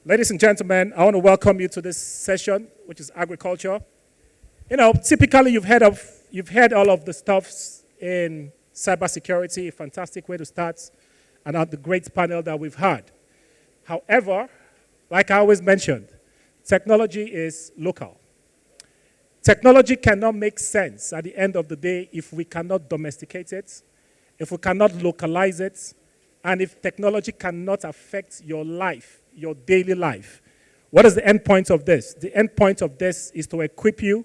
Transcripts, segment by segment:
Ladies and gentlemen, I want to welcome you to this session, which is agriculture. You know, typically you've heard all of the stuffs in cybersecurity, a fantastic way to start, and the great panel that we've had. However, like I always mentioned, technology is local. Technology cannot make sense at the end of the day if we cannot domesticate it, if we cannot localize it, and if technology cannot affect your life, your daily life. What is the end point of this? The end point of this is to equip you.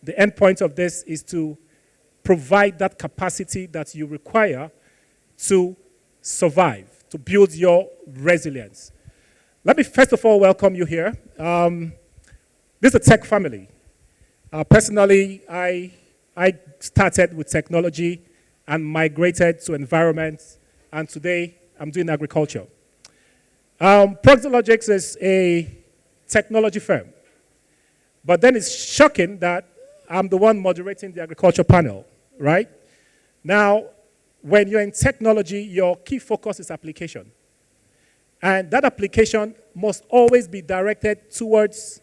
The end point of this is to provide that capacity that you require to survive, to build your resilience. Let me first of all welcome you here. This is a tech family. Personally, I started with technology and migrated to environment, and today I'm doing agriculture. Proxologics is a technology firm, but then it's shocking that I'm the one moderating the agriculture panel, right? Now, when you're in technology, your key focus is application. And that application must always be directed towards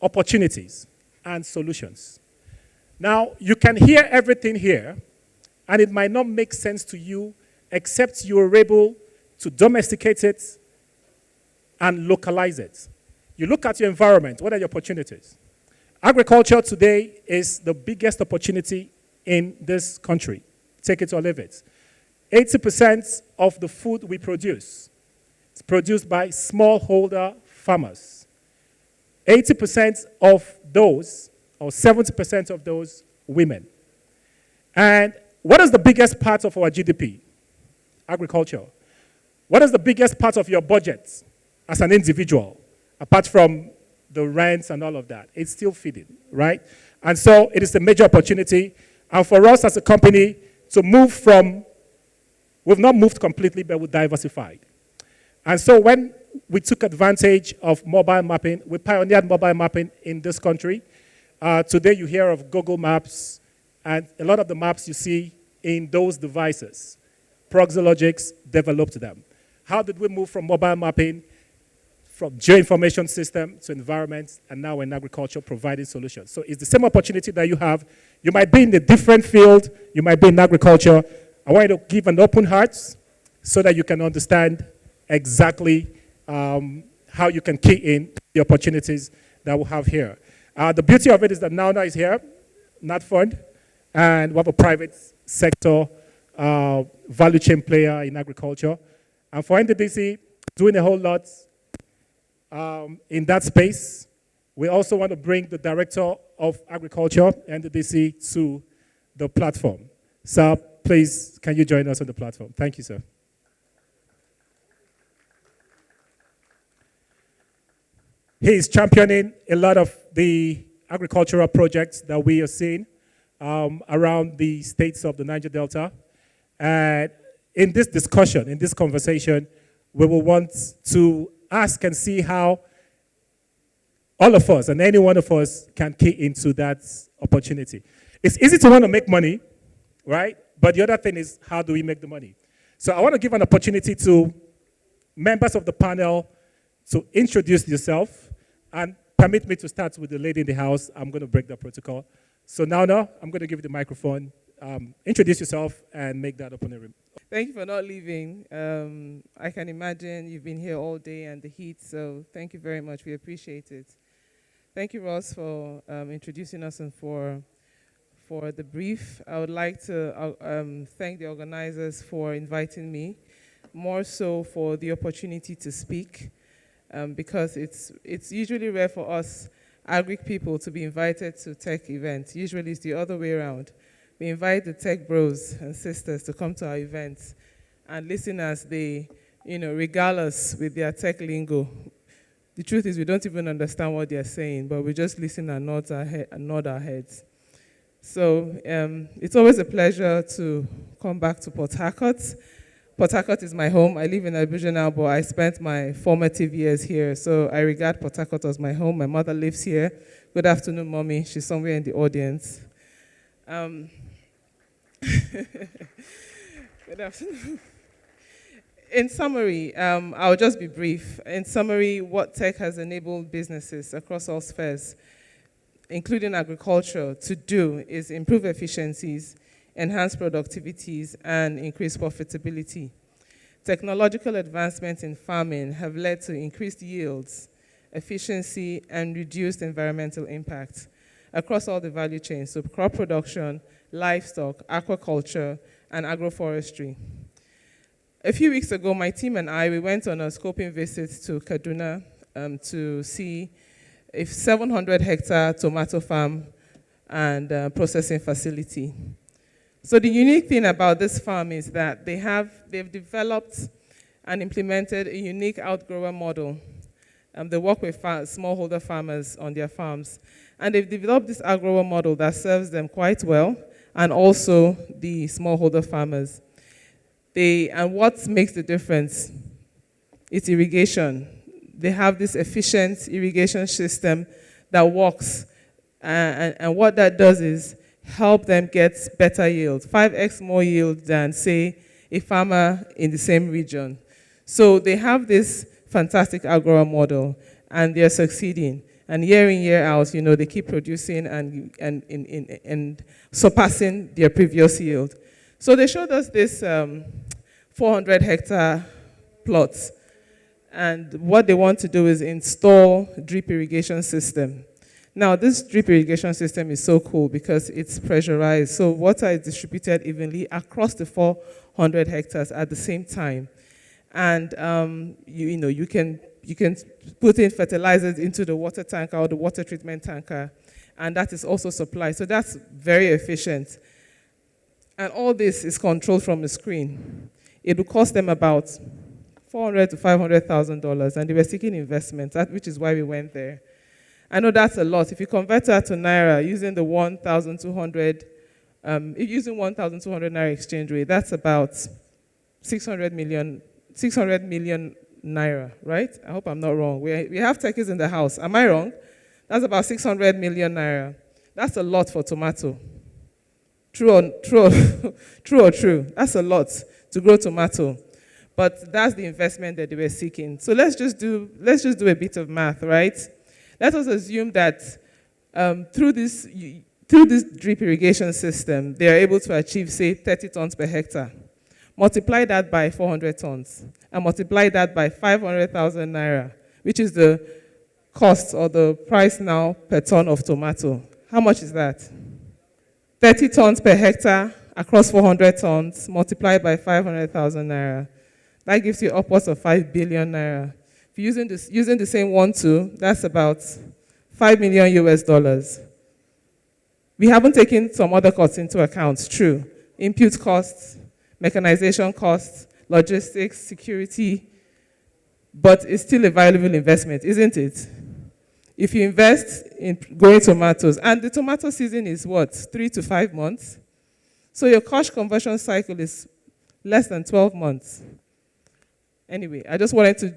opportunities and solutions. Now, you can hear everything here, and it might not make sense to you except you are able to domesticate it and localize it. You look at your environment, what are your opportunities? Agriculture today is the biggest opportunity in this country. Take it or leave it. 80% of the food we produce is produced by smallholder farmers. 80% of those, or 70% of those, women. And what is the biggest part of our GDP? Agriculture. What is the biggest part of your budget as an individual, apart from the rents and all of that? It's still feeding, right? And so it is a major opportunity. And for us as a company to move from, we've not moved completely, but we've diversified. And so when we took advantage of mobile mapping, we pioneered mobile mapping in this country. Today you hear of Google Maps, and a lot of the maps you see in those devices, Proxologics developed them. How did we move from mobile mapping, from geoinformation system to environment, and now in agriculture providing solutions? So it's the same opportunity that you have. You might be in a different field. You might be in agriculture. I want you to give an open heart so that you can understand exactly how you can key in the opportunities that we have here. The beauty of it is that Naona is here, not fund, and we have a private sector value chain player in agriculture. And for NDDC, doing a whole lot in that space. We also want to bring the Director of Agriculture, NDDC, to the platform. Sir, please, can you join us on the platform? Thank you, sir. He is championing a lot of the agricultural projects that we are seeing around the states of the Niger Delta. And in this discussion, in this conversation, we will want to ask and see how all of us and any one of us can key into that opportunity. It's easy to want to make money, right? But the other thing is, how do we make the money? So I want to give an opportunity to members of the panel to introduce yourself, and permit me to start with the lady in the house. I'm going to break the protocol. So Naona, I'm going to give you the microphone. Introduce yourself and make that opening remark. Thank you for not leaving. I can imagine you've been here all day and the heat, so thank you very much. We appreciate it. Thank you, Ross, for introducing us and for the brief. I would like to thank the organizers for inviting me, more so for the opportunity to speak, because it's usually rare for us Agric people to be invited to tech events. Usually it's the other way around. We invite the tech bros and sisters to come to our events and listen as they, regale us with their tech lingo. The truth is we don't even understand what they're saying, but we just listen and nod our heads. So it's always a pleasure to come back to Port Harcourt. Port Harcourt is my home. I live in Abuja now, but I spent my formative years here, so I regard Port Harcourt as my home. My mother lives here. Good afternoon, Mommy. She's somewhere in the audience. Good afternoon. In summary, I'll just be brief. In summary, what tech has enabled businesses across all spheres, including agriculture, to do is improve efficiencies, enhance productivities, and increase profitability. Technological advancements in farming have led to increased yields, efficiency, and reduced environmental impact across all the value chains, so crop production, livestock, aquaculture, and agroforestry. A few weeks ago, my team and I, we went on a scoping visit to Kaduna to see a 700-hectare tomato farm and processing facility. So the unique thing about this farm is that they've developed and implemented a unique outgrower model. They work with smallholder farmers on their farms. And they've developed this outgrower model that serves them quite well, and also the smallholder farmers. And what makes the difference? It's irrigation. They have this efficient irrigation system that works. And what that does is help them get better yield, 5x more yield than, say, a farmer in the same region. So they have this fantastic outgrower model, and they're succeeding. And year in, year out, they keep producing and surpassing their previous yield. So they showed us this 400-hectare plot. And what they want to do is install drip irrigation system. Now, this drip irrigation system is so cool because it's pressurized. So water is distributed evenly across the 400 hectares at the same time. And you can put in fertilizers into the water tanker or the water treatment tanker, and that is also supplied. So that's very efficient. And all this is controlled from a screen. It will cost them about $400,000 to $500,000, and they were seeking investment, which is why we went there. I know that's a lot. If you convert that to Naira, using the 1,200, using 1,200 Naira exchange rate, that's about 600 million Naira, right? I hope I'm not wrong. We have techies in the house. Am I wrong? That's about 600 million Naira. That's a lot for tomato. True or true? That's a lot to grow tomato. But that's the investment that they were seeking. So let's just do a bit of math, right? Let us assume that through this drip irrigation system, they are able to achieve, say, 30 tons per hectare. Multiply that by 400 tons, and multiply that by 500,000 Naira, which is the cost or the price now per ton of tomato. How much is that? 30 tons per hectare across 400 tons, multiplied by 500,000 Naira. That gives you upwards of 5 billion Naira. If you're using the same 1-2, that's about $5 million US. We haven't taken some other costs into account, true. Input costs, mechanization costs, logistics, security, but it's still a valuable investment, isn't it? If you invest in growing tomatoes, and the tomato season is what, 3 to 5 months? So your cash conversion cycle is less than 12 months. Anyway, I just wanted to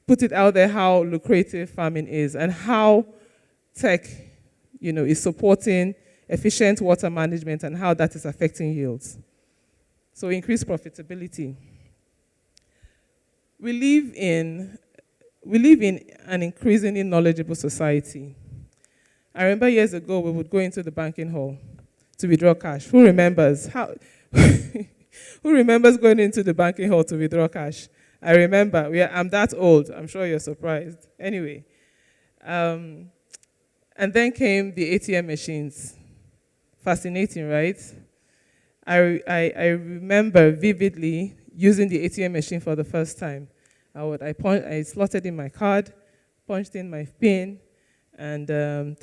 put it out there how lucrative farming is and how tech, is supporting efficient water management and how that is affecting yields. So increased profitability. We live in an increasingly knowledgeable society. I remember years ago we would go into the banking hall to withdraw cash. Who remembers? Who remembers going into the banking hall to withdraw cash? I remember. I'm that old. I'm sure you're surprised. Anyway. And then came the ATM machines. Fascinating, right? I remember vividly using the ATM machine for the first time. I slotted in my card, punched in my PIN, and the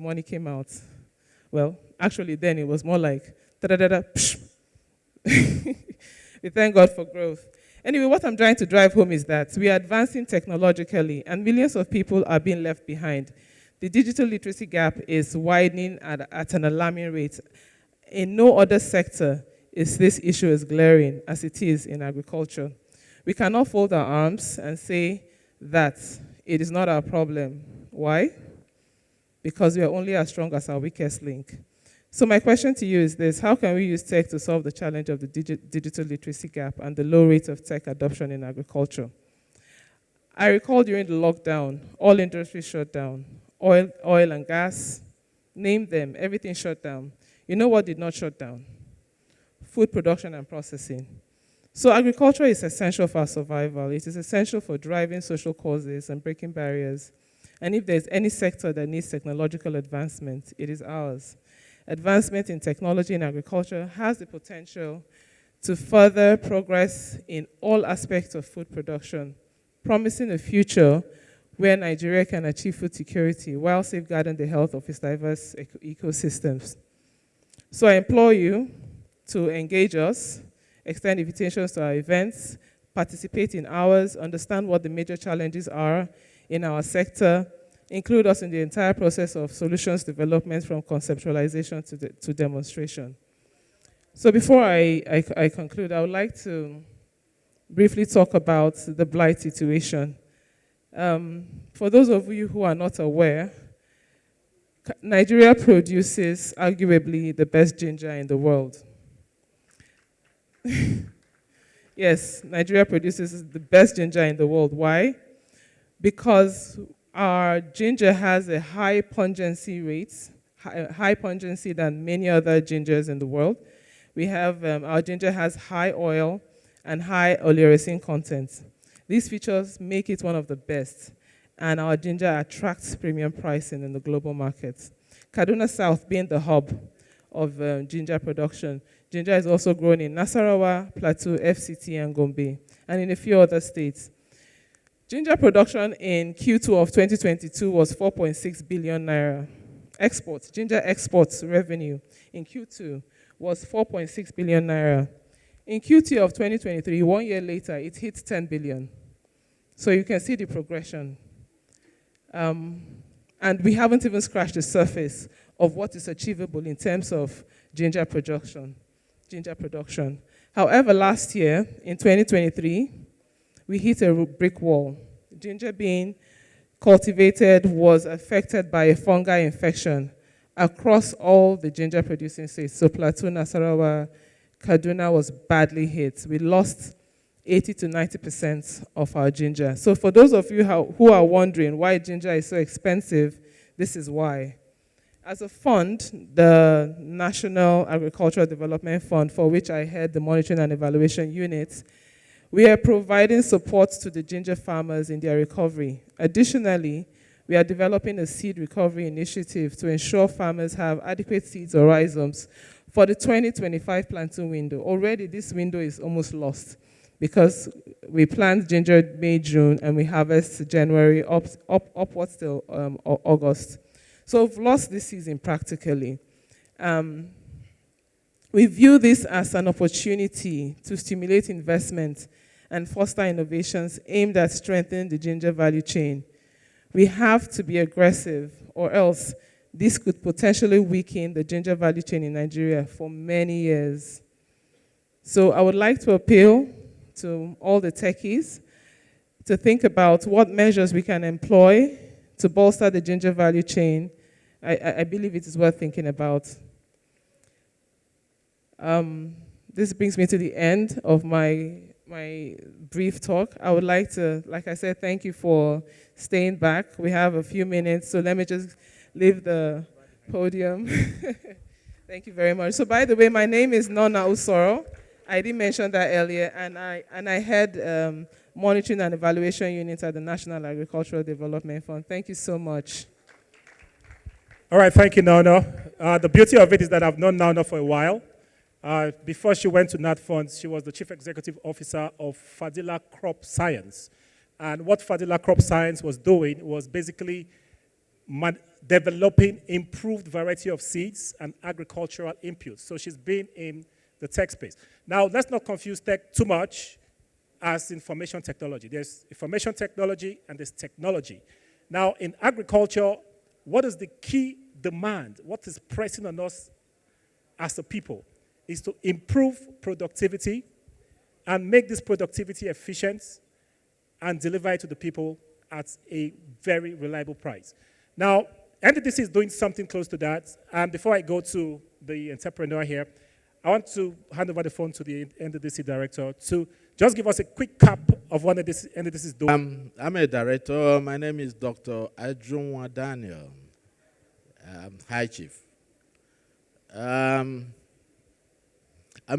money came out. Well, actually then it was more like We thank God for growth. Anyway, what I'm trying to drive home is that we are advancing technologically and millions of people are being left behind. The digital literacy gap is widening at an alarming rate. In no other sector is this issue as glaring as it is in agriculture. We cannot fold our arms and say that it is not our problem. Why? Because we are only as strong as our weakest link. So my question to you is this: how can we use tech to solve the challenge of the digital literacy gap and the low rate of tech adoption in agriculture? I recall during the lockdown, all industries shut down. Oil and gas, name them, everything shut down. You know what did not shut down? Food production and processing. So agriculture is essential for our survival. It is essential for driving social causes and breaking barriers. And if there's any sector that needs technological advancement, it is ours. Advancement in technology in agriculture has the potential to further progress in all aspects of food production, promising a future where Nigeria can achieve food security while safeguarding the health of its diverse ecosystems. So I implore you to engage us, extend invitations to our events, participate in ours, understand what the major challenges are in our sector, include us in the entire process of solutions development from conceptualization to demonstration. So before I conclude, I would like to briefly talk about the blight situation. For those of you who are not aware, Nigeria produces arguably the best ginger in the world. Yes, Nigeria produces the best ginger in the world. Why? Because our ginger has a high pungency rate, high pungency than many other gingers in the world. We have, our ginger has high oil and high oleoresin content. These features make it one of the best, and our ginger attracts premium pricing in the global market. Kaduna South being the hub of ginger production, ginger is also grown in Nasarawa, Plateau, FCT, and Gombe, and in a few other states. Ginger production in Q2 of 2022 was 4.6 billion naira. Exports, ginger exports revenue in Q2 was 4.6 billion naira. In Q2 of 2023, 1 year later, it hit 10 billion. So you can see the progression. And we haven't even scratched the surface of what is achievable in terms of ginger production. However, last year, in 2023, we hit a brick wall. Ginger being cultivated was affected by a fungal infection across all the ginger producing states. So Plateau, Nasarawa, Kaduna was badly hit. We lost 80 to 90% of our ginger. So for those of you who are wondering why ginger is so expensive, this is why. As a fund, the National Agricultural Development Fund, for which I head the monitoring and evaluation unit, we are providing support to the ginger farmers in their recovery. Additionally, we are developing a seed recovery initiative to ensure farmers have adequate seeds or rhizomes for the 2025 planting window. Already, this window is almost lost because we plant ginger May, June, and we harvest January upwards till August. So we've lost this season practically. We view this as an opportunity to stimulate investment and foster innovations aimed at strengthening the ginger value chain. We have to be aggressive, or else this could potentially weaken the ginger value chain in Nigeria for many years. So I would like to appeal to all the techies to think about what measures we can employ to bolster the ginger value chain. I believe it is worth thinking about. This brings me to the end of my brief talk. I would like to, like I said, thank you for staying back. We have a few minutes, so let me just leave the podium. Thank you very much. So by the way, my name is Naona Usoroh. I did mention that earlier, and I head monitoring and evaluation unit at the National Agricultural Development Fund. Thank you so much. All right, thank you, Naona. The beauty of it is that I've known Naona for a while. Before she went to NatFund, she was the Chief Executive Officer of Fadila Crop Science. And what Fadila Crop Science was doing was basically developing improved variety of seeds and agricultural inputs. So she's been in the tech space. Now, let's not confuse tech too much as information technology. There's information technology and there's technology. Now, in agriculture, what is the key demand? What is pressing on us as a people is to improve productivity and make this productivity efficient and deliver it to the people at a very reliable price. Now, NDDC is doing something close to that. And before I go to the entrepreneur here, I want to hand over the phone to the NDDC director to just give us a quick cap of what NDDC is doing. I'm a director. My name is Dr. Ajunwa Daniel, High Chief. I'm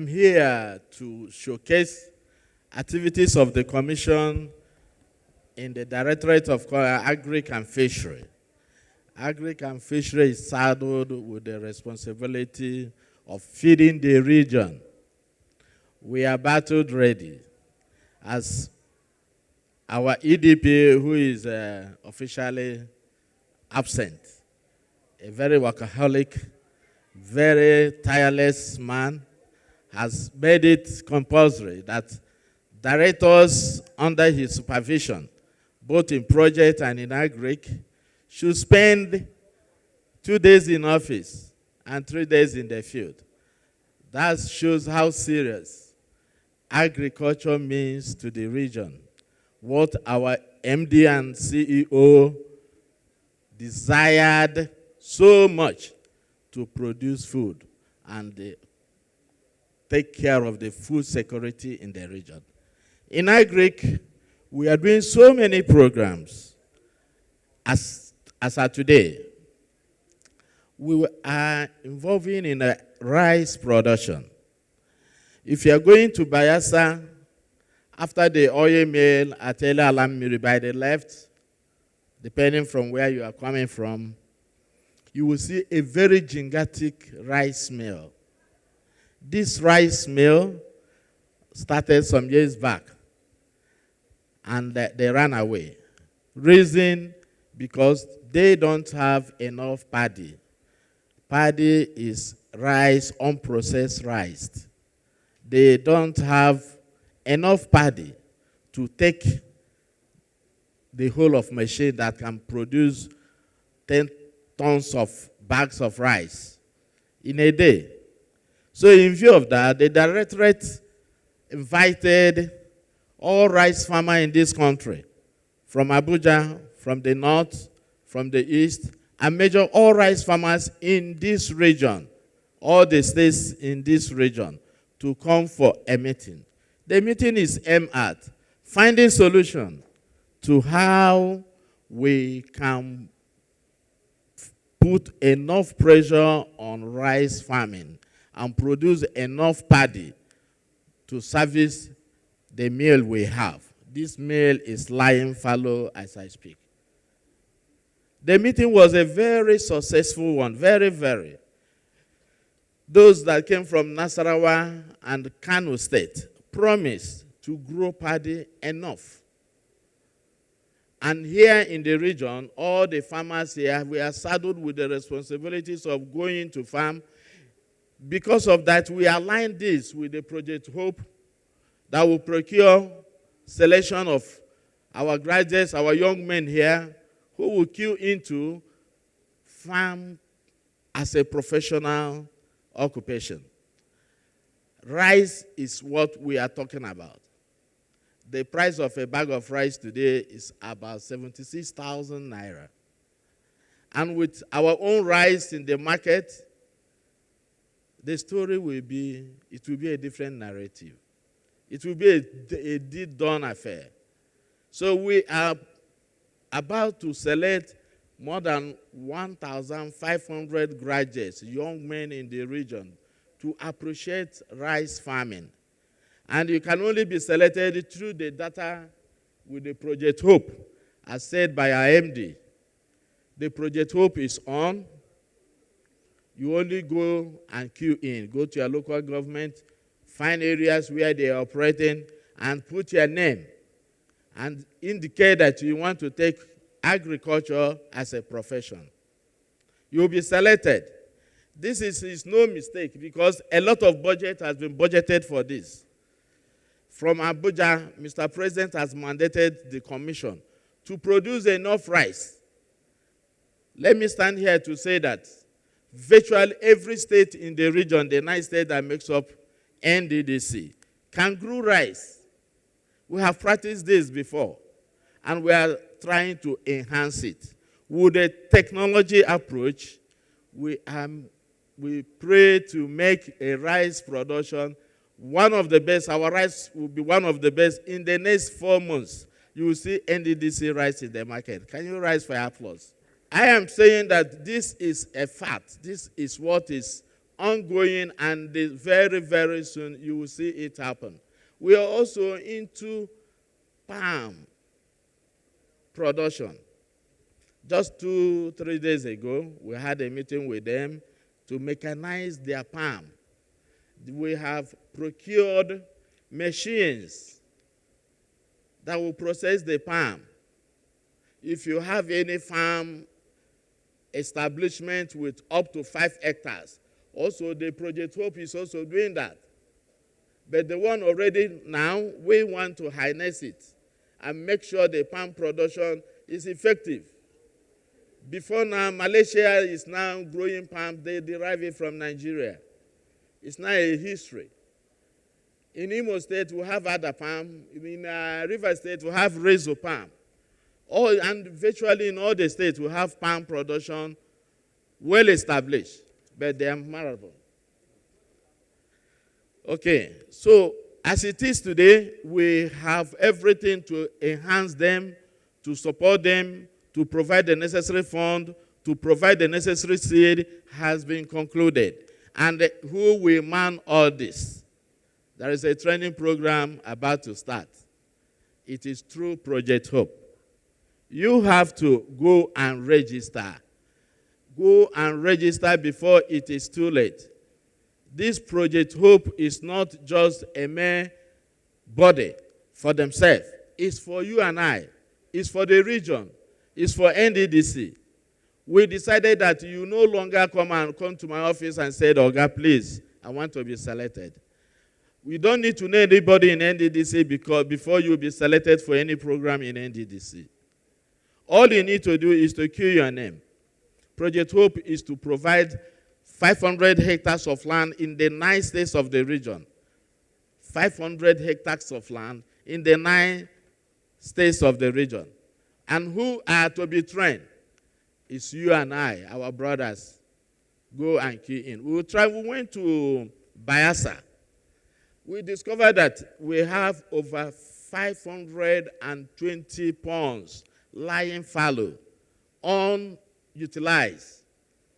here to showcase activities of the Commission in the Directorate of Agric and Fishery. Agric and Fishery is saddled with the responsibility of feeding the region. We are battled ready. As our EDP, who is officially absent, a very workaholic, very tireless man, has made it compulsory that directors under his supervision, both in project and in Agric, should spend 2 days in office and 3 days in the field. That shows how serious agriculture means to the region, what our MD and CEO desired so much to produce food and take care of the food security in the region. In Agric, we are doing so many programs. As of today, we are involving in a rice production. If you are going to Bayelsa, after the oil mill at El Alamiri by the left, depending from where you are coming from, you will see a very gigantic rice mill. This rice mill started some years back, and they ran away. Reason, because they don't have enough paddy. Paddy is rice, unprocessed rice. They don't have enough paddy to take the whole of machine that can produce 10 tons of bags of rice in a day. So in view of that, the directorate invited all rice farmers in this country, from Abuja, from the north, from the east, and major all rice farmers in this region, all the states in this region, to come for a meeting. The meeting is aimed at finding solution to how we can put enough pressure on rice farming and produce enough paddy to service the meal we have. This meal is lying fallow as I speak. The meeting was a very successful one, very, very. Those that came from Nasarawa and Kano State promised to grow paddy enough. And here in the region, all the farmers here, we are saddled with the responsibilities of going to farm. Because of that, we aligned this with the Project Hope that will procure selection of our graduates, our young men here, who will queue into farm as a professional occupation. Rice is what we are talking about. The price of a bag of rice today is about 76,000 naira. And with our own rice in the market, the story will be, it will be a different narrative. It will be a deed-done affair. So we are about to select more than 1,500 graduates, young men in the region, to appreciate rice farming. And you can only be selected through the data with the Project Hope, as said by our MD. The Project Hope is on. You only go and queue in. Go to your local government, find areas where they are operating, and put your name and indicate that you want to take agriculture as a profession. You'll be selected. This is no mistake because a lot of budget has been budgeted for this. From Abuja, Mr. President has mandated the commission to produce enough rice. Let me stand here to say that virtually every state in the region, the 9 states that makes up NDDC, can grow rice. We have practiced this before, and we are trying to enhance it. With a technology approach, we we pray to make a rice production one of the best. Our rice will be one of the best. In the next 4 months, you will see NDDC rice in the market. Can you rise for applause? I am saying that this is a fact. This is what is ongoing, and very, very soon you will see it happen. We are also into palm production. Just 2-3 days ago, we had a meeting with them to mechanize their palm. We have procured machines that will process the palm. If you have any farm establishment with up to 5 hectares, also the Project Hope is also doing that. But the one already now, we want to harness it and make sure the palm production is effective. Before now, Malaysia is now growing palm. They derive it from Nigeria. It's now a history. In Imo State, we have other palm. In River State, we have Rezo palm. And virtually in all the states, we have palm production well established, but they are marable. Okay, so as it is today, we have everything to enhance them, to support them, to provide the necessary fund, to provide the necessary seed has been concluded. And who will man all this? There is a training program about to start. It is through Project Hope. You have to go and register. Go and register before it is too late. This Project Hope is not just a mere body for themselves. It's for you and I. It's for the region. It's for NDDC. We decided that you no longer come to my office and say, Oga, please, I want to be selected. We don't need to know anybody in NDDC before you be selected for any program in NDDC. All you need to do is to queue your name. Project Hope is to provide 500 hectares of land in the 9 states of the region. 500 hectares of land in the 9 states of the region. And who are to be trained? It's you and I, our brothers. Go and key in. We went to Bayelsa. We discovered that we have over 520 ponds lying fallow, unutilized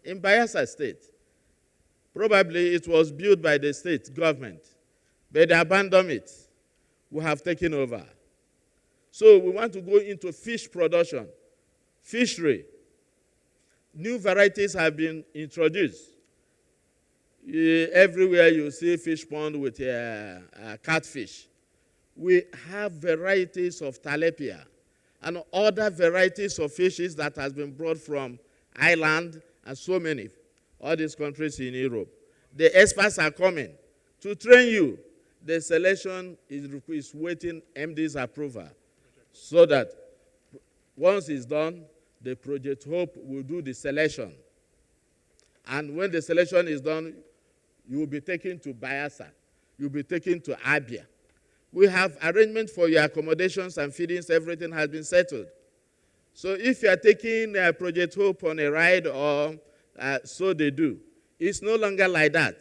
in Bayelsa State. Probably it was built by the state government, but they abandoned it. We have taken over. So we want to go into fish production, fishery. New varieties have been introduced. Everywhere you see fish pond with catfish. We have varieties of tilapia and other varieties of fishes that has been brought from Ireland and so many, all these countries in Europe. The experts are coming to train you. The selection is waiting MD's approval so that once it's done, the Project Hope will do the selection. And when the selection is done, you will be taken to Bayelsa. You'll be taken to Abia. We have arrangement for your accommodations and feedings. Everything has been settled. So if you are taking Project Hope on a ride, or so they do, it's no longer like that.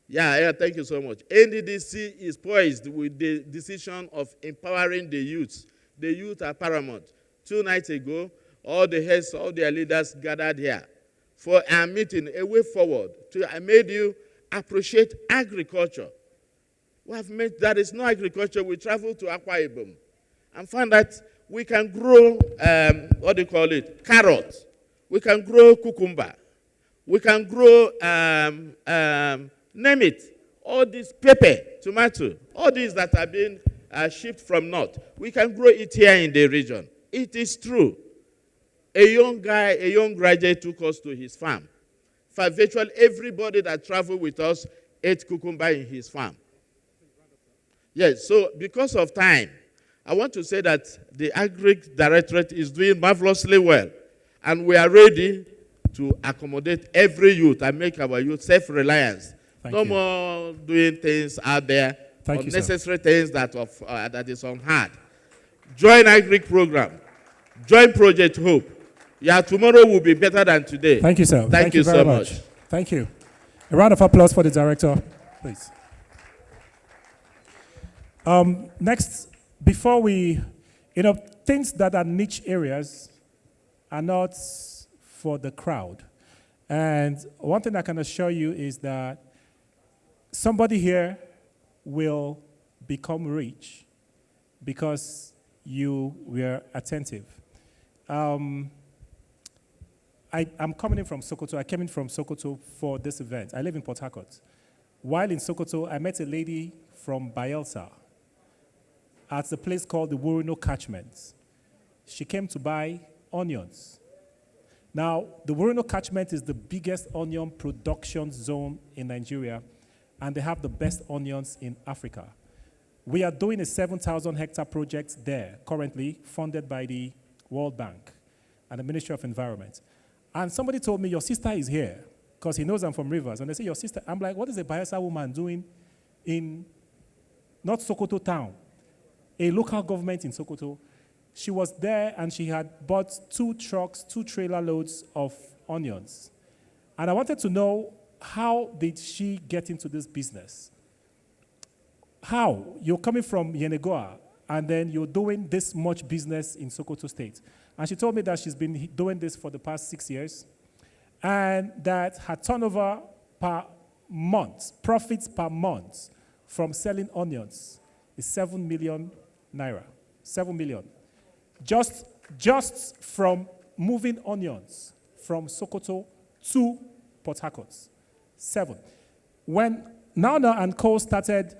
Yeah, thank you so much. NDDC is poised with the decision of empowering the youth. The youth are paramount. 2 nights ago, all the heads, all their leaders gathered here for a meeting, a way forward. I made you appreciate agriculture. We have made there is no agriculture. We travel to Akwa Ibom and found that we can grow, carrot. We can grow cucumber. We can grow, name it, all this pepper, tomato, all these that are being shipped from north. We can grow it here in the region. It is true. A young guy, a young graduate took us to his farm. For virtually everybody that traveled with us ate cucumber in his farm. Yes, so because of time, I want to say that the Agric Directorate is doing marvelously well. And we are ready to accommodate every youth and make our youth self-reliance. No more doing things out there, unnecessary things that is on hard. Join Agric program. Join Project Hope. Yeah, tomorrow will be better than today. Thank you, sir. Thank you so much. Thank you. A round of applause for the director, please. Next, before we, things that are niche areas are not for the crowd. And one thing I can assure you is that somebody here will become rich because you were attentive. I'm coming in from Sokoto. I came in from Sokoto for this event. I live in Port Harcourt. While in Sokoto, I met a lady from Bayelsa at a place called the Usoroh catchment. She came to buy onions. Now, the Usoroh catchment is the biggest onion production zone in Nigeria, and they have the best onions in Africa. We are doing a 7,000 hectare project there currently, funded by the World Bank and the Ministry of Environment. And somebody told me, your sister is here, because he knows I'm from Rivers. And they say, your sister, I'm like, what is a Bayelsa woman doing in not Sokoto town, a local government in Sokoto? She was there and she had bought 2 trucks, 2 trailer loads of onions. And I wanted to know, how did she get into this business? How? You're coming from Yenegoa and then you're doing this much business in Sokoto State. And she told me that she's been doing this for the past 6 years and that her turnover per month, profits per month from selling onions is 7 million naira. 7 million. Just from moving onions from Sokoto to Port Harcourt. 7. When Naona and Co started,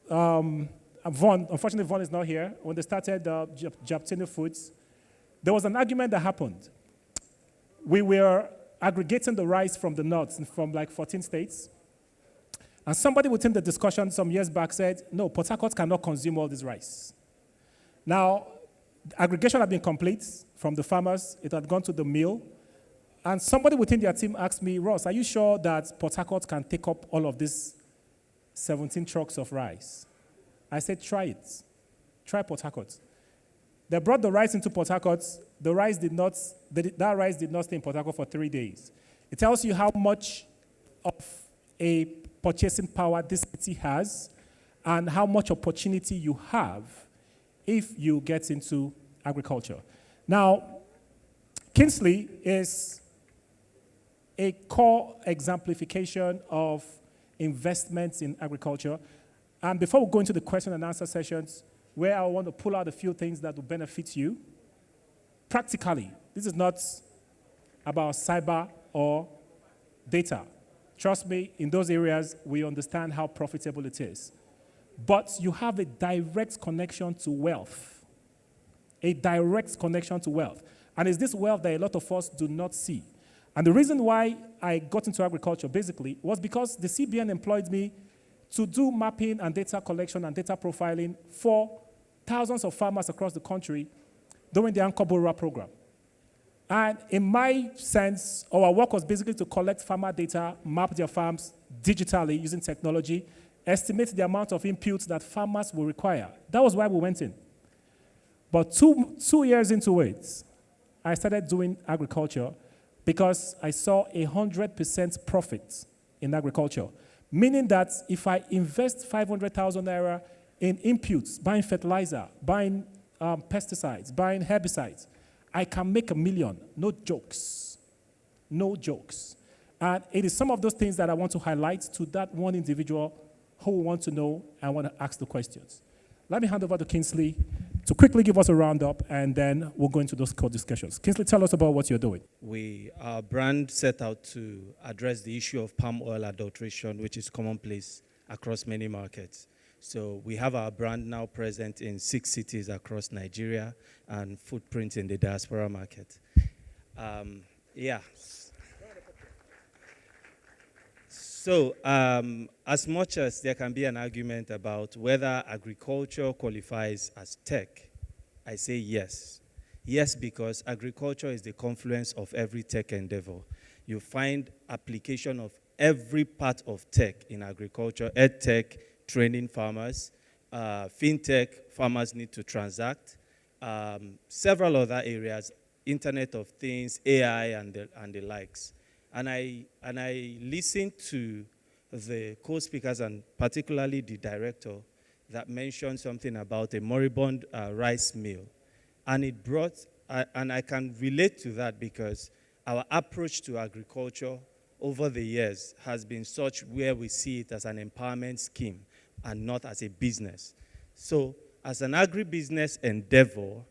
unfortunately Von is not here, when they started Japtino Foods, there was an argument that happened. We were aggregating the rice from the north, from like 14 states, and somebody within the discussion some years back said, no, Port Harcourt cannot consume all this rice. Now, aggregation had been complete from the farmers. It had gone to the mill. And somebody within their team asked me, Ross, are you sure that Port Harcourt can take up all of these 17 trucks of rice? I said, try it. Try Port Harcourt. They brought the rice into Port Harcourt. That rice did not stay in Port Harcourt for 3 days. It tells you how much of a purchasing power this city has and how much opportunity you have if you get into agriculture. Now, Kingsley is a core exemplification of investments in agriculture. And before we go into the question and answer sessions, where I want to pull out a few things that will benefit you, practically, this is not about cyber or data. Trust me, in those areas, we understand how profitable it is. But you have a direct connection to wealth. A direct connection to wealth. And it's this wealth that a lot of us do not see. And the reason why I got into agriculture, basically, was because the CBN employed me to do mapping and data collection and data profiling for thousands of farmers across the country during the Anchor Borrower program. And in my sense, our work was basically to collect farmer data, map their farms digitally using technology, estimate the amount of inputs that farmers will require. That was why we went in. But two years into it, I started doing agriculture because I saw 100% profit in agriculture. Meaning that if I invest 500,000 naira in inputs, buying fertilizer, buying pesticides, buying herbicides, I can make $1 million. No jokes. No jokes. And it is some of those things that I want to highlight to that one individual who wants to know and want to ask the questions. Let me hand over to Kingsley to quickly give us a roundup, and then we'll go into those core discussions. Kingsley, tell us about what you're doing. Our brand set out to address the issue of palm oil adulteration, which is commonplace across many markets. So we have our brand now present in 6 cities across Nigeria and footprint in the diaspora market. So as much as there can be an argument about whether agriculture qualifies as tech, I say yes. Yes, because agriculture is the confluence of every tech endeavor. You find application of every part of tech in agriculture, ed tech, training farmers, fintech, farmers need to transact, several other areas, Internet of Things, AI, and the likes. And I listened to the co-speakers and particularly the director that mentioned something about a moribund rice mill. And it brought, and I can relate to that because our approach to agriculture over the years has been such where we see it as an empowerment scheme and not as a business. So as an agribusiness endeavor,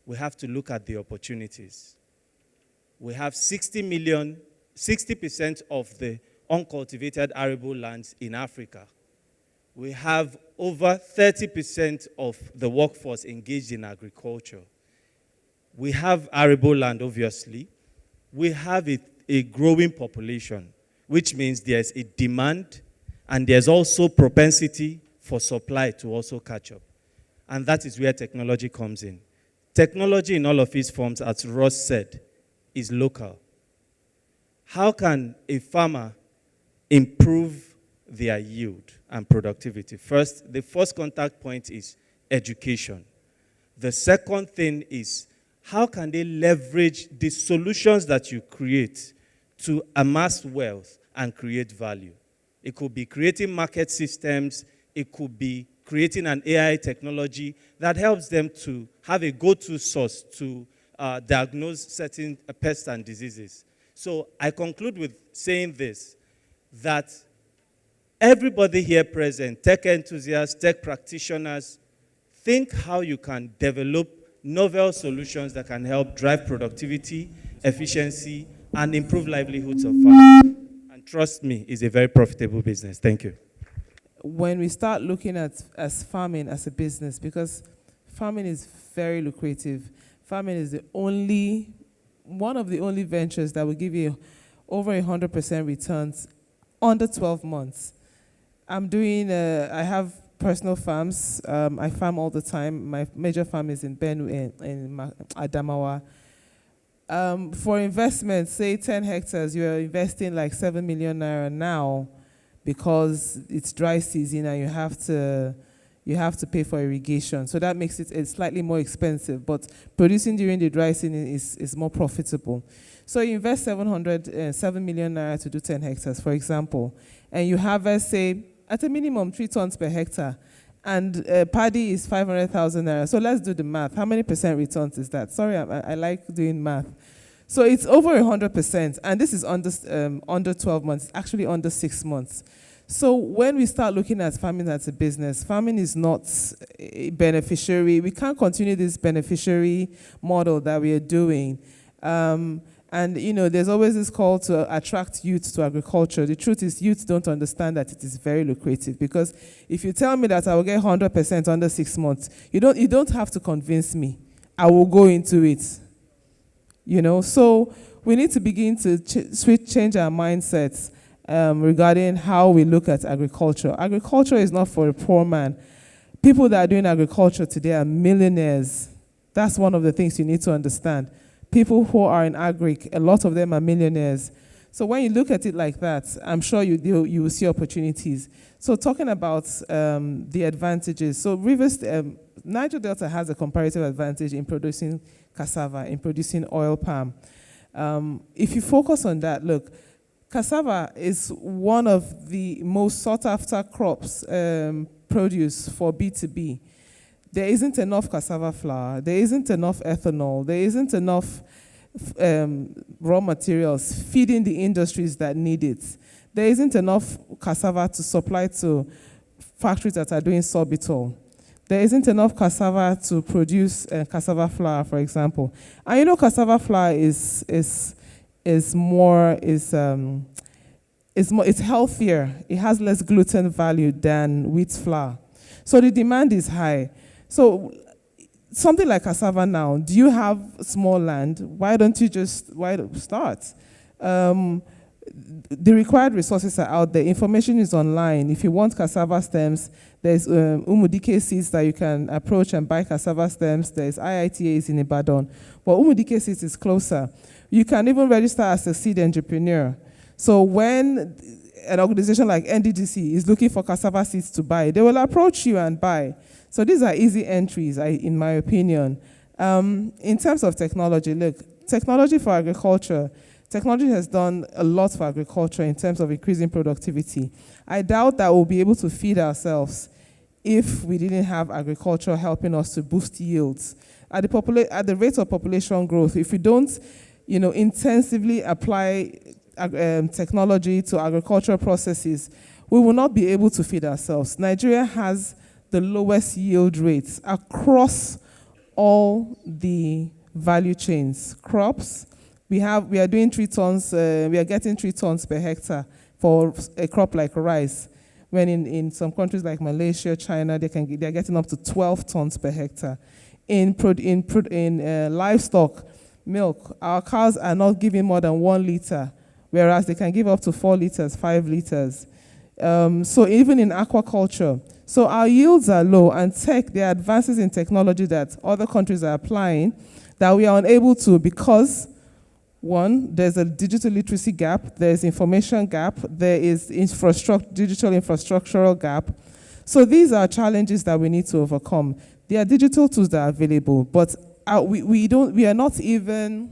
we have to look at the opportunities. We have 60% of the uncultivated arable lands in Africa. We have over 30% of the workforce engaged in agriculture. We have arable land, obviously. We have a growing population, which means there's a demand and there's also propensity for supply to also catch up. And that is where technology comes in. Technology in all of its forms, as Ross said, is local. How can a farmer improve their yield and productivity? First, the first contact point is education. The second thing is, how can they leverage the solutions that you create to amass wealth and create value? It could be creating market systems. It could be creating an AI technology that helps them to have a go-to source to diagnose certain pests and diseases. So I conclude with saying this, that everybody here present, tech enthusiasts, tech practitioners, think how you can develop novel solutions that can help drive productivity, efficiency, and improve livelihoods of farmers. And trust me, it's a very profitable business. Thank you. When we start looking at farming as a business, because farming is very lucrative, farming is one of the only ventures that will give you over 100% returns under 12 months. I have personal farms. I farm all the time. My major farm is in Benue, in Adamawa. For investment, say 10 hectares, you're investing like 7 million naira now because it's dry season and you have to pay for irrigation. So that makes it slightly more expensive, but producing during the dry season is more profitable. So you invest 7 million naira to do 10 hectares, for example, and you harvest, say, at a minimum 3 tons per hectare, and paddy is 500,000 naira. So let's do the math. How many percent returns is that? Sorry, I like doing math. So it's over 100%, and this is under 12 months, it's actually under 6 months. So when we start looking at farming as a business, farming is not a beneficiary. We can't continue this beneficiary model that we are doing. And, there's always this call to attract youth to agriculture. The truth is, youth don't understand that it is very lucrative, because if you tell me that I will get 100% under 6 months, you don't have to convince me. I will go into it. So we need to begin to change our mindsets regarding how we look at agriculture. Agriculture is not for a poor man. People that are doing agriculture today are millionaires. That's one of the things you need to understand. People who are in Agric, a lot of them are millionaires. So when you look at it like that, I'm sure you will see opportunities. So talking about the advantages. So Niger Delta has a comparative advantage in producing cassava, in producing oil palm. If you focus on that, look, cassava is one of the most sought-after crops produce for B2B. There isn't enough cassava flour. There isn't enough ethanol. There isn't enough raw materials feeding the industries that need it. There isn't enough cassava to supply to factories that are doing sorbitol. There isn't enough cassava to produce cassava flour, for example. And cassava flour is healthier. It has less gluten value than wheat flour. So the demand is high. So something like cassava now, do you have small land? Why don't you start? The required resources are out there. Information is online. If you want cassava stems, there's Umudike seeds that you can approach and buy cassava stems. There's IITAs in Ibadan. But Umudike seeds is closer. You can even register as a seed entrepreneur. So when an organization like NDDC is looking for cassava seeds to buy, they will approach you and buy. So these are easy entries, in my opinion. In terms of technology, look, technology for agriculture, Technology has done a lot for agriculture in terms of increasing productivity. I doubt that we'll be able to feed ourselves if we didn't have agriculture helping us to boost yields. At the rate of population growth, if we don't, intensively apply technology to agricultural processes, we will not be able to feed ourselves. Nigeria has the lowest yield rates across all the value chains. Crops, we are doing 3 tons, we are getting 3 tons per hectare for a crop like rice, when in some countries like Malaysia, China, they're getting up to 12 tons per hectare. In livestock, milk, our cows are not giving more than 1 liter, whereas they can give up to 4 liters, 5 liters. So even in aquaculture, so our yields are low, and there are advances in technology that other countries are applying that we are unable to, because one, there's a digital literacy gap, there's information gap, there is digital infrastructural gap. So these are challenges that we need to overcome. There are digital tools that are available, but we are not even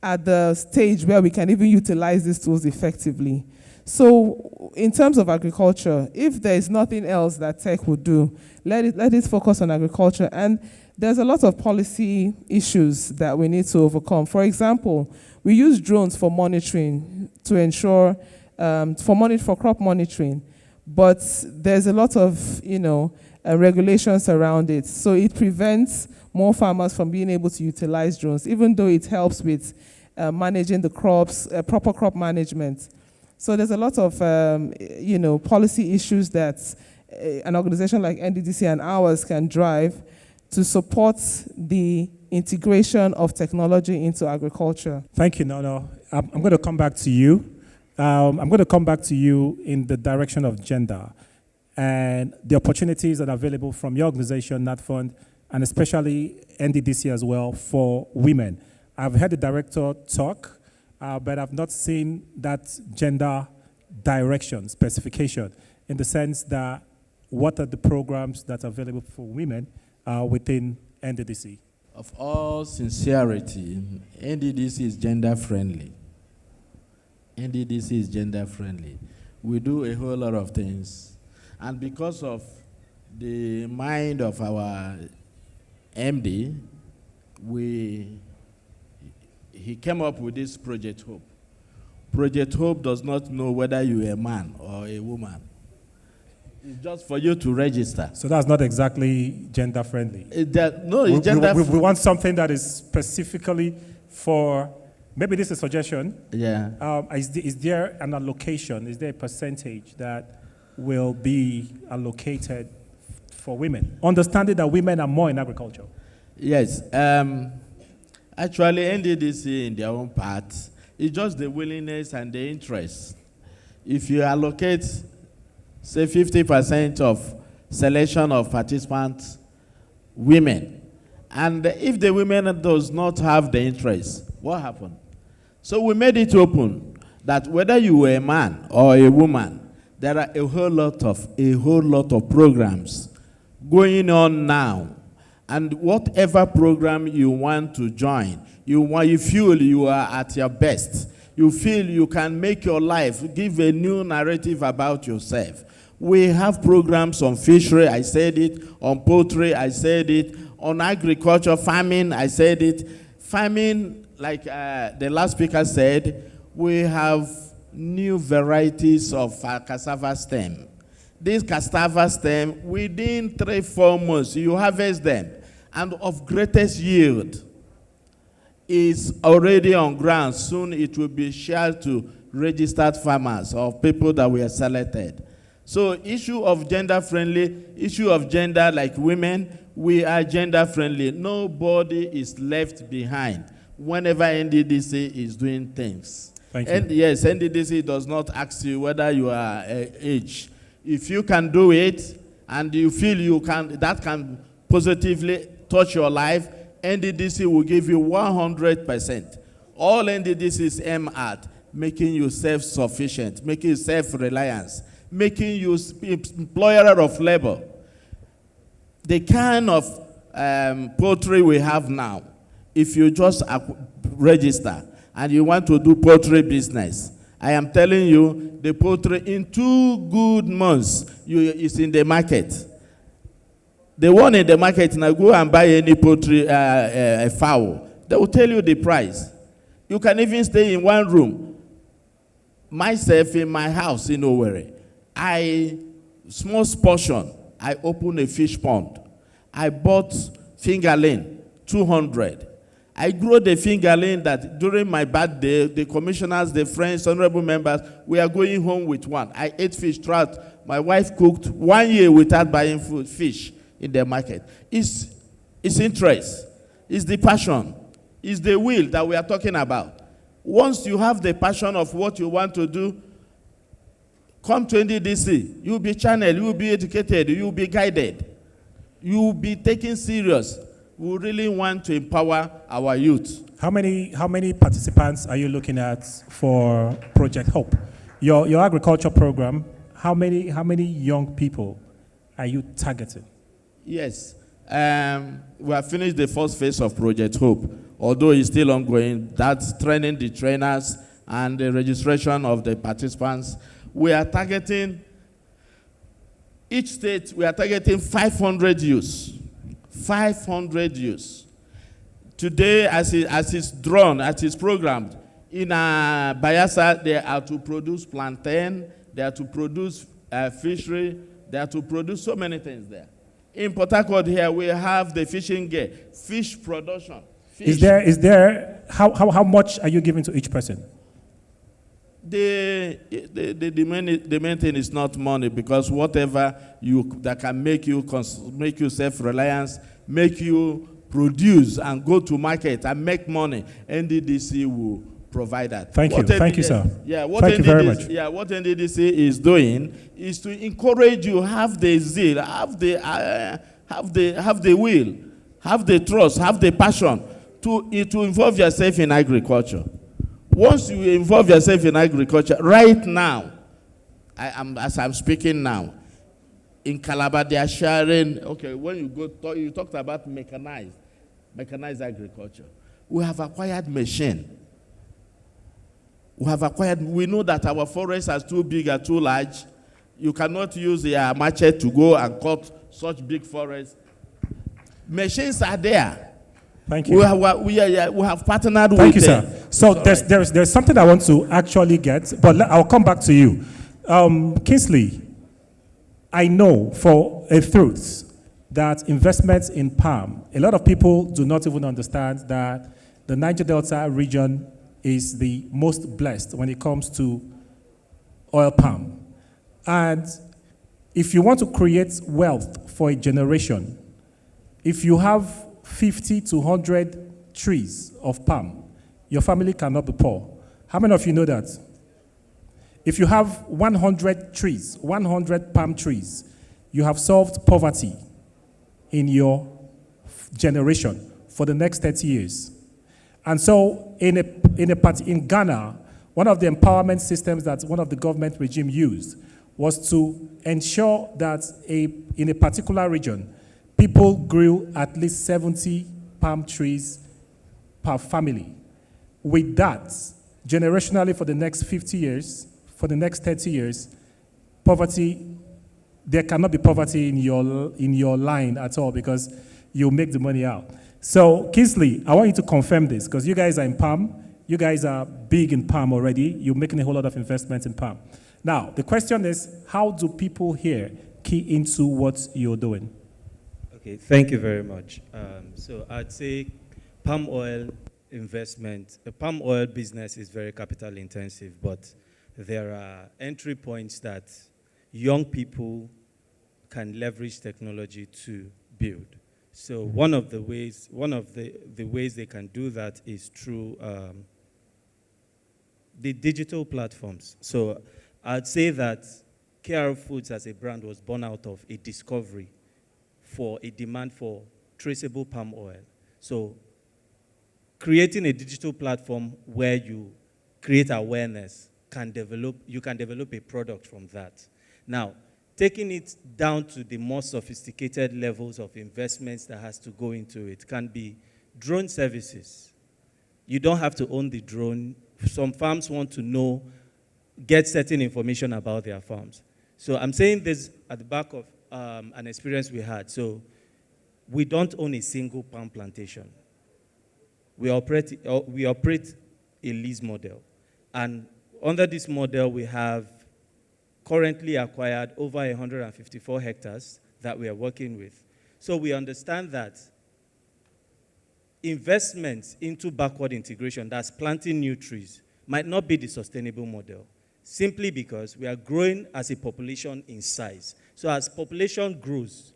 at the stage where we can even utilize these tools effectively. So in terms of agriculture, if there is nothing else that tech would do, let it focus on agriculture. And there's a lot of policy issues that we need to overcome. For example, we use drones for monitoring to ensure, for crop monitoring, but there's a lot of, regulations around it. So it prevents more farmers from being able to utilize drones, even though it helps with managing the crops, proper crop management. So there's a lot of, policy issues that an organization like NDDC and ours can drive to support the integration of technology into agriculture. Thank you, Naona. I'm going to come back to you. I'm going to come back to you in the direction of gender and the opportunities that are available from your organization, NatFund, and especially NDDC as well, for women. I've heard the director talk, but I've not seen that gender direction, specification, in the sense that what are the programs that are available for women within NDDC? Of all sincerity, NDDC is gender friendly. NDDC is gender friendly. We do a whole lot of things. And because of the mind of our MD, he came up with this Project Hope. Project Hope does not know whether you're a man or a woman. It's just for you to register. So that's not exactly gender friendly. We want something that is specifically for, maybe this is a suggestion. Yeah. Is there an allocation? Is there a percentage that will be allocated for women? Understanding that women are more in agriculture. Yes. Actually, NDDC in their own part, it's just the willingness and the interest. If you allocate, say, 50% of selection of participants, women, and if the women does not have the interest, what happened? So we made it open that whether you were a man or a woman, there are a whole lot of programs going on now. And whatever program you want to join, you feel you are at your best, you feel you can make your life, give a new narrative about yourself. We have programs on fishery, I said it, on poultry, I said it, on agriculture, farming, I said it. Farming, like the last speaker said, we have new varieties of cassava stem. This cassava stem, within 3-4 months, you harvest them, and of greatest yield is already on ground. Soon it will be shared to registered farmers or people that were selected. So issue of gender friendly, issue of gender like women, we are gender friendly. Nobody is left behind whenever NDDC is doing things. Thank you. And yes, NDDC does not ask you whether you are age. If you can do it and you feel you can, that can positively touch your life, NDDC will give you 100%. All NDDC is aimed at making you self-sufficient, making you self-reliance, making you employer of labor. The kind of poultry we have now, if you just register, and you want to do poultry business, I am telling you, the poultry in 2 good months, is in the market. The one in the market, now go and buy any poultry fowl. They will tell you the price. You can even stay in one room. Myself, in my house in Owerri, small portion, I opened a fish pond. I bought fingerling, 200. I grew the fingerling that during my birthday, the commissioners, the friends, honorable members, we are going home with one. I ate fish, trout. My wife cooked 1 year without buying fish in the market. It's interest. It's the passion. It's the will that we are talking about. Once you have the passion of what you want to do, come to NDDC. You'll be channeled. You'll be educated. You'll be guided. You'll be taken serious. We really want to empower our youth. How many participants are you looking at for Project Hope? Your agriculture program, how many young people are you targeting? Yes. We have finished the first phase of Project Hope, although it's still ongoing. That's training the trainers and the registration of the participants. We are targeting, each state, we are targeting 500 youths. 500 youths. Today, as it's drawn, as it's programmed, in Bayelsa, they are to produce plantain, they are to produce fishery, they are to produce so many things there. In Port Harcourt here, we have the fishing gear, fish production. Fish. Is there how much are you giving to each person? The main thing is not money, because whatever that can make you self-reliance, make you produce and go to market and make money, NDDC will provide that. Thank you, sir. Yeah, thank you very much. Yeah, what NDDC is doing is to encourage you, have the zeal, have the will, have the trust, have the passion to involve yourself in agriculture. Once you involve yourself in agriculture, right now, as I'm speaking now, in Calabar, they are sharing, okay, when you talked about mechanized agriculture. We have acquired machine. We know that our forests are too big and too large. You cannot use a machete to go and cut such big forests. Machines are there. Thank you. We have partnered with Thank you, sir. So there's something I want to actually get, but I'll come back to you. Kingsley, I know for a truth that investments in palm, a lot of people do not even understand that the Niger Delta region is the most blessed when it comes to oil palm. And if you want to create wealth for a generation, if you have 50 to 100 trees of palm, your family cannot be poor. How many of you know that? If you have 100 trees, 100 palm trees, you have solved poverty in your generation for the next 30 years. And so in Ghana, one of the empowerment systems that one of the government regime used was to ensure that in a particular region, people grew at least 70 palm trees per family. With that, generationally for the next 50 years, for the next 30 years, there cannot be poverty in your line at all because you make the money out. So, Kingsley, I want you to confirm this because you guys are in palm. You guys are big in palm already. You're making a whole lot of investments in palm. Now, the question is, how do people here key into what you're doing? Okay, thank you very much. So I'd say palm oil investment, the palm oil business is very capital intensive, but there are entry points that young people can leverage technology to build. So one of the ways they can do that is through the digital platforms. So I'd say that KR Foods as a brand was born out of a discovery for a demand for traceable palm oil. So creating a digital platform where you create awareness, you can develop a product from that. Now, taking it down to the more sophisticated levels of investments that has to go into it can be drone services. You don't have to own the drone. Some farms want to get certain information about their farms. So I'm saying this at the back of an experience we had. So we don't own a single palm plantation. We operate a lease model. And under this model, we have currently acquired over 154 hectares that we are working with. So we understand that investments into backward integration, that's planting new trees, might not be the sustainable model, simply because we are growing as a population in size. So as population grows,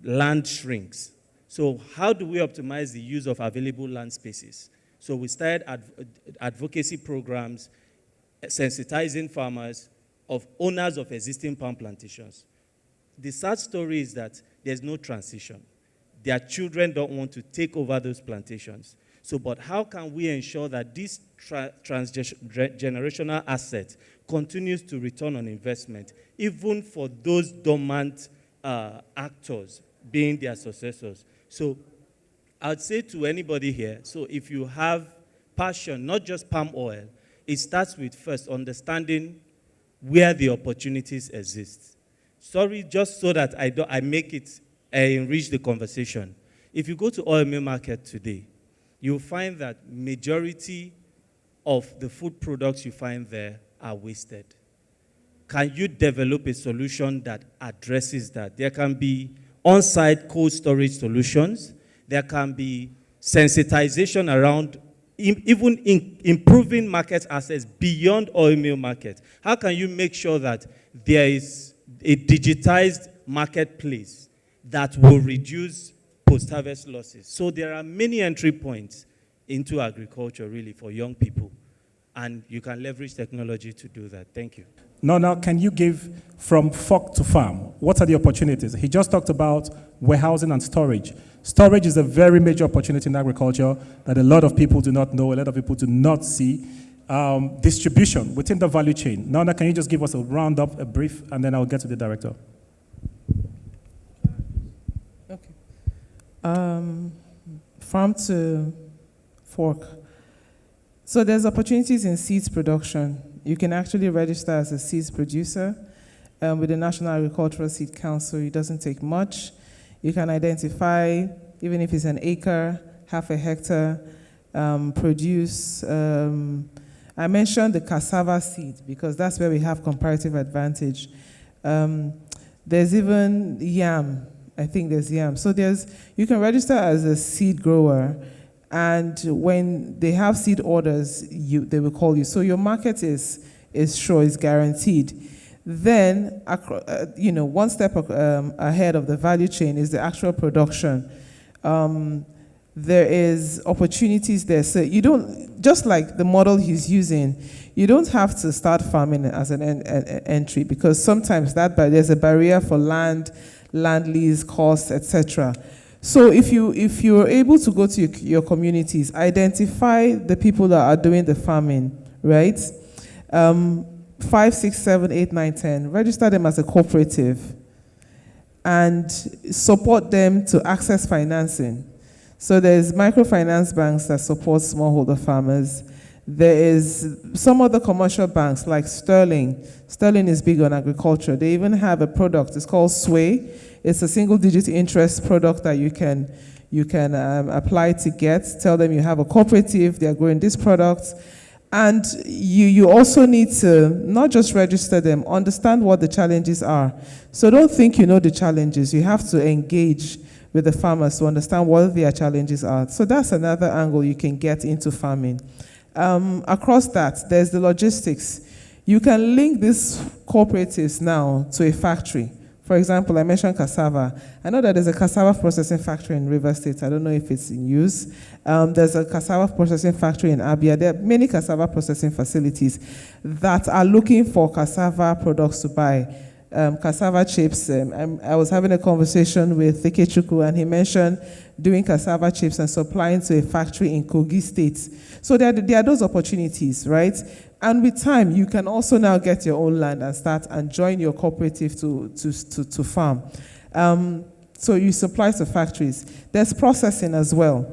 land shrinks. So how do we optimize the use of available land spaces? So we started advocacy programs, sensitizing farmers of owners of existing palm plantations. The sad story is that there's no transition. Their children don't want to take over those plantations. So, but how can we ensure that this transgenerational asset continues to return on investment, even for those dormant actors being their successors? So, I'd say to anybody here, so if you have passion, not just palm oil, it starts with first understanding where the opportunities exist. Sorry, just so that I enrich the conversation. If you go to oil mill market today, you'll find that majority of the food products you find there are wasted. Can you develop a solution that addresses that? There can be on-site cold storage solutions. There can be sensitization around even improving market access beyond oil mill market. How can you make sure that there is a digitized marketplace that will reduce post-harvest losses? So there are many entry points into agriculture, really, for young people. And you can leverage technology to do that. Thank you. Now, can you give from fork to farm? What are the opportunities? He just talked about warehousing and storage. Storage is a very major opportunity in agriculture that a lot of people do not know, a lot of people do not see. Distribution within the value chain. Naona, can you just give us a roundup, a brief, and then I'll get to the director. Okay. Farm to fork. So there's opportunities in seeds production. You can actually register as a seeds producer with the National Agricultural Seed Council. It doesn't take much. You can identify, even if it's an acre, half a hectare, produce. I mentioned the cassava seed because that's where we have comparative advantage. There's even yam. I think there's yam. So you can register as a seed grower, and when they have seed orders, they will call you. So your market is sure, is guaranteed. Then, one step ahead of the value chain is the actual production. There is opportunities there. So you don't, just like the model he's using, you don't have to start farming as an entry, because sometimes there's a barrier for land lease, costs, etc. So if you're able to go to your communities, identify the people that are doing the farming, right? 5, 6, 7, 8, 9, 10. Register them as a cooperative and support them to access financing. So there's microfinance banks that support smallholder farmers. There is some other commercial banks like Sterling. Sterling is big on agriculture. They even have a product. It's called Sway. It's a single-digit interest product that you can apply to get. Tell them you have a cooperative. They are growing this product. And you also need to not just register them, understand what the challenges are. So don't think you know the challenges. You have to engage with the farmers to understand what their challenges are. So that's another angle you can get into farming. Across that, there's the logistics. You can link these cooperatives now to a factory. For example, I mentioned cassava. I know that there's a cassava processing factory in River State. I don't know if it's in use. There's a cassava processing factory in Abia. There are many cassava processing facilities that are looking for cassava products to buy. Cassava chips. I was having a conversation with Ikechukwu, and he mentioned doing cassava chips and supplying to a factory in Kogi State. So there are those opportunities, right? And with time, you can also now get your own land and start and join your cooperative to farm. So you supply to factories. There's processing as well.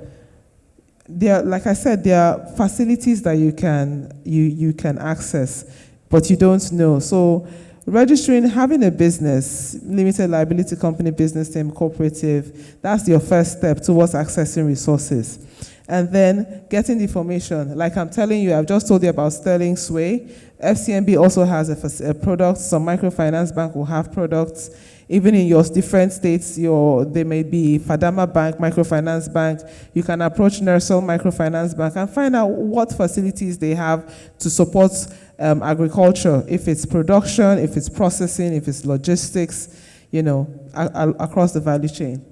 there, like I said, there are facilities that you can access, but you don't know. So registering, having a business, limited liability company, business name, cooperative, that's your first step towards accessing resources. And then getting the information. Like I'm telling you, I've just told you about Sterling Sway. FCMB also has a product. Some microfinance bank will have products. Even in your different states, there may be Fadama Bank, Microfinance Bank. You can approach Nursel Microfinance Bank and find out what facilities they have to support agriculture, if it's production, if it's processing, if it's logistics, across the value chain.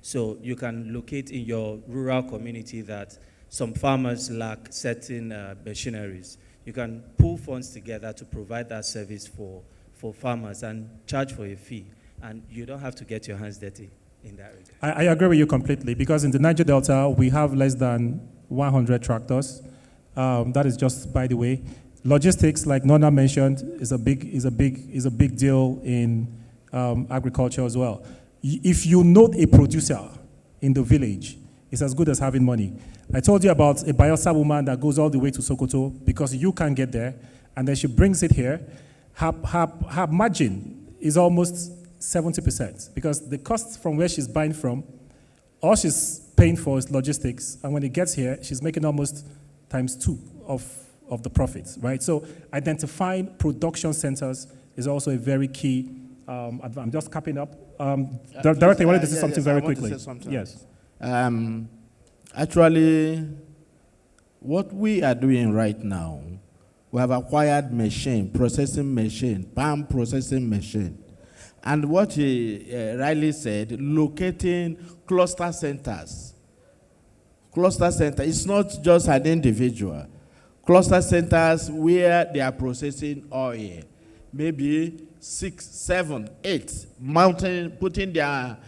So you can locate in your rural community that some farmers lack certain machineries. You can pull funds together to provide that service for farmers and charge for a fee. And you don't have to get your hands dirty in that regard. I agree with you completely, because in the Niger Delta, we have less than 100 tractors. That is just by the way. Logistics, like Naona mentioned, is a big deal in agriculture as well. If you know a producer in the village, it's as good as having money. I told you about a Bayelsa woman that goes all the way to Sokoto because you can't get there, and then she brings it here. Her margin is almost 70%, because the cost from where she's buying from, all she's paying for is logistics, and when it gets here, she's making almost times 2 of the profits, right? So identifying production centers is also a very key. I'm just capping up. Director, I wanted to say something very quickly. To say something. Yes. Actually, what we are doing right now, we have acquired processing machine, palm processing machine. And what he rightly said, locating cluster centers. Cluster center, it's not just an individual. Cluster centers where they are processing oil, maybe 6, 7, 8, putting their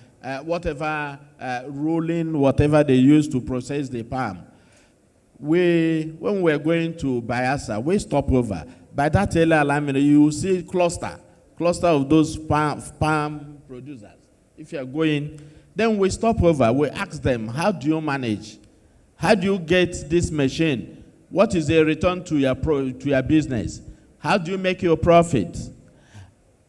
rolling, whatever they use to process the palm. When we're going to Bayelsa, we stop over. By that area, you will see cluster of those palm producers. If you're going, then we stop over. We ask them, how do you manage? How do you get this machine? What is the return to your business? How do you make your profit?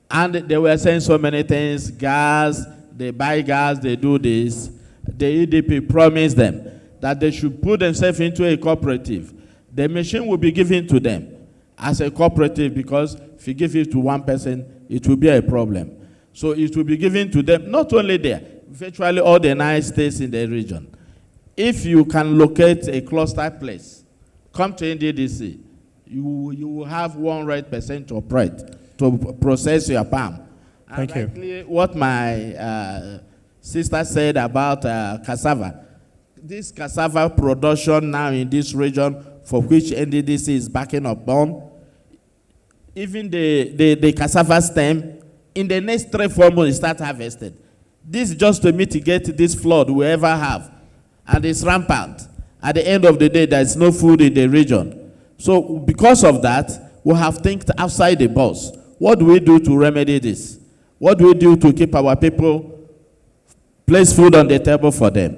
And they were saying so many things. Gas, they buy gas, they do this. The EDP promised them that they should put themselves into a cooperative. The machine will be given to them as a cooperative, because if you give it to one person, it will be a problem. So it will be given to them, not only there, virtually all the 9 states in the region. If you can locate a cluster place, come to NDDC, you will have 100% of right to process your palm. Thank you. What my sister said about cassava. This cassava production now in this region, for which NDDC is backing up on, even the cassava stem, in the next 3-4 months, start harvested. This is just to mitigate this flood we ever have. And it's rampant. At the end of the day, there is no food in the region. So because of that, we have think outside the box. What do we do to remedy this? What do we do to keep our people, place food on the table for them?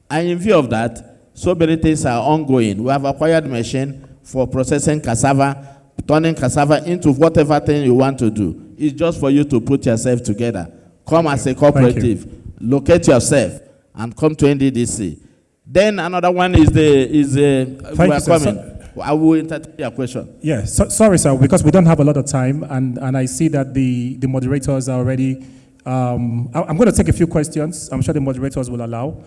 And in view of that, so many things are ongoing. We have acquired machine for processing cassava, turning cassava into whatever thing you want to do. It's just for you to put yourself together. Come as a cooperative, locate yourself, and come to NDDC. Then another one is we are coming. I will entertain your question. Yes, sorry, sir, because we don't have a lot of time, and I see that the moderators are already. I'm going to take a few questions. I'm sure the moderators will allow.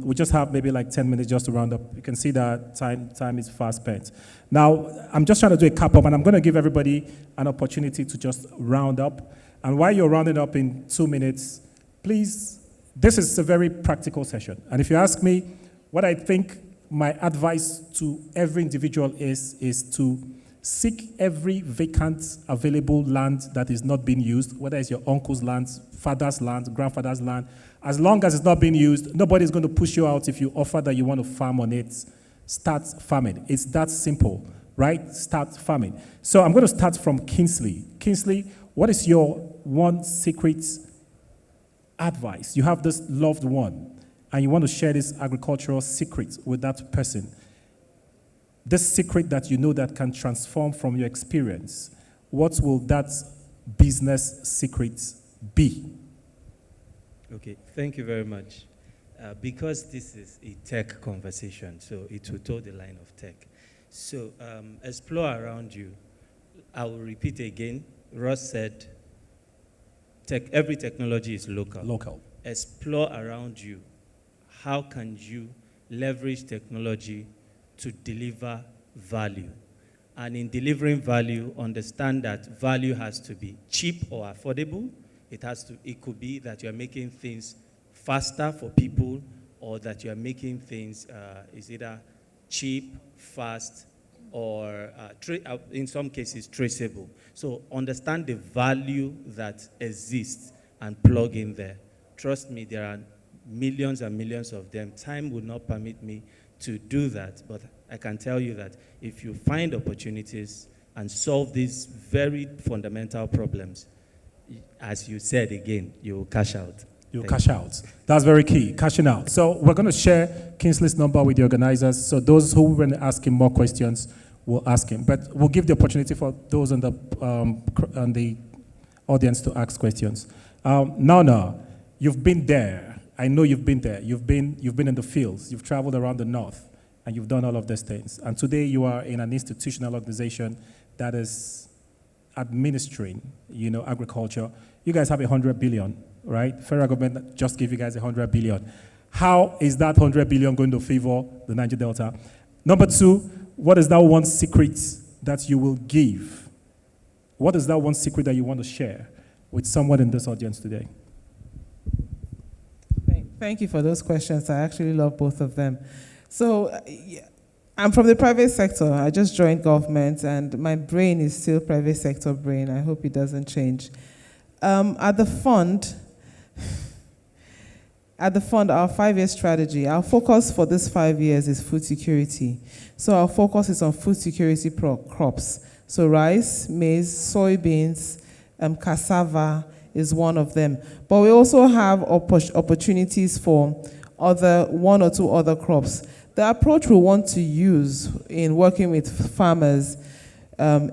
We just have maybe like 10 minutes just to round up. You can see that time is fast spent. Now, I'm just trying to do a cap up, and I'm going to give everybody an opportunity to just round up. And while you're rounding up in 2 minutes, please, this is a very practical session. And if you ask me what I think my advice to every individual is to seek every vacant available land that is not being used, whether it's your uncle's land, father's land, grandfather's land. As long as it's not being used, nobody's going to push you out if you offer that you want to farm on it. Start farming. It's that simple, right? Start farming. So I'm going to start from Kingsley. Kingsley, what is your one secret advice? You have this loved one, and you want to share this agricultural secret with that person, this secret that you know that can transform from your experience, what will that business secret be? Okay, thank you very much. Because this is a tech conversation, so it will toe the line of tech. So explore around you. I will repeat again. Ross said, every technology is local. Local. Explore around you. How can you leverage technology to deliver value? And in delivering value, understand that value has to be cheap or affordable. It could be that you're making things faster for people, or that you're making things is either cheap, fast, or in some cases traceable. So understand the value that exists and plug in there. Trust me, there are millions and millions of them. Time would not permit me to do that, but I can tell you that if you find opportunities and solve these very fundamental problems, as you said again, you will cash out. You'll cash out. That's very key, cashing out. So we're going to share Kingsley's number with the organizers. So those who want to ask him more questions will ask him. But we'll give the opportunity for those on the audience to ask questions. Naona, you've been there. I know you've been there. You've been in the fields. You've traveled around the north, and you've done all of these things. And today you are in an institutional organization that is administering, agriculture. You guys have 100 billion, right? Federal government just gave you guys 100 billion. How is that 100 billion going to favor the Niger Delta? Number two, what is that one secret that you will give? What is that one secret that you want to share with someone in this audience today? Thank you for those questions. I actually love both of them. So I'm from the private sector. I just joined government, and my brain is still private sector brain. I hope it doesn't change. At the fund, our 5-year strategy, our focus for this 5 years is food security. So our focus is on food security crops. So rice, maize, soybeans, cassava is one of them. But we also have opportunities for one or two other crops. The approach we want to use in working with farmers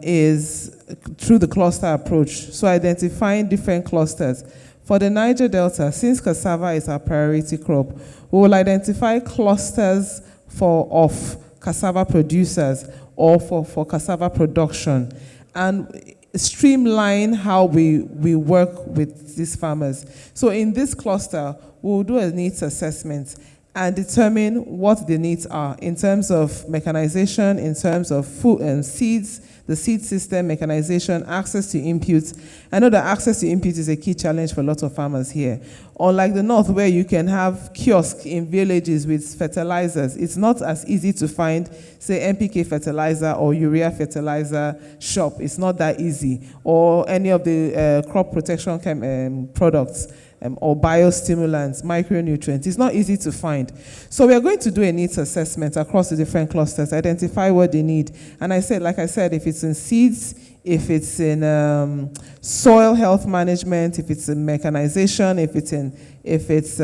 is through the cluster approach. So identifying different clusters. For the Niger Delta, since cassava is our priority crop, we will identify clusters of cassava producers or for cassava production, and streamline how we work with these farmers. So in this cluster, we'll do a needs assessment and determine what the needs are in terms of mechanization, in terms of food and seeds, the seed system, mechanization, access to inputs. I know that access to inputs is a key challenge for a lot of farmers here. Unlike the north, where you can have kiosks in villages with fertilizers, it's not as easy to find, say, NPK fertilizer or urea fertilizer shop. It's not that easy. Or any of the crop protection products. Or biostimulants, micronutrients. It's not easy to find. So we are going to do a needs assessment across the different clusters, identify what they need. And like I said, if it's in seeds, if it's in soil health management, if it's in mechanization, if it's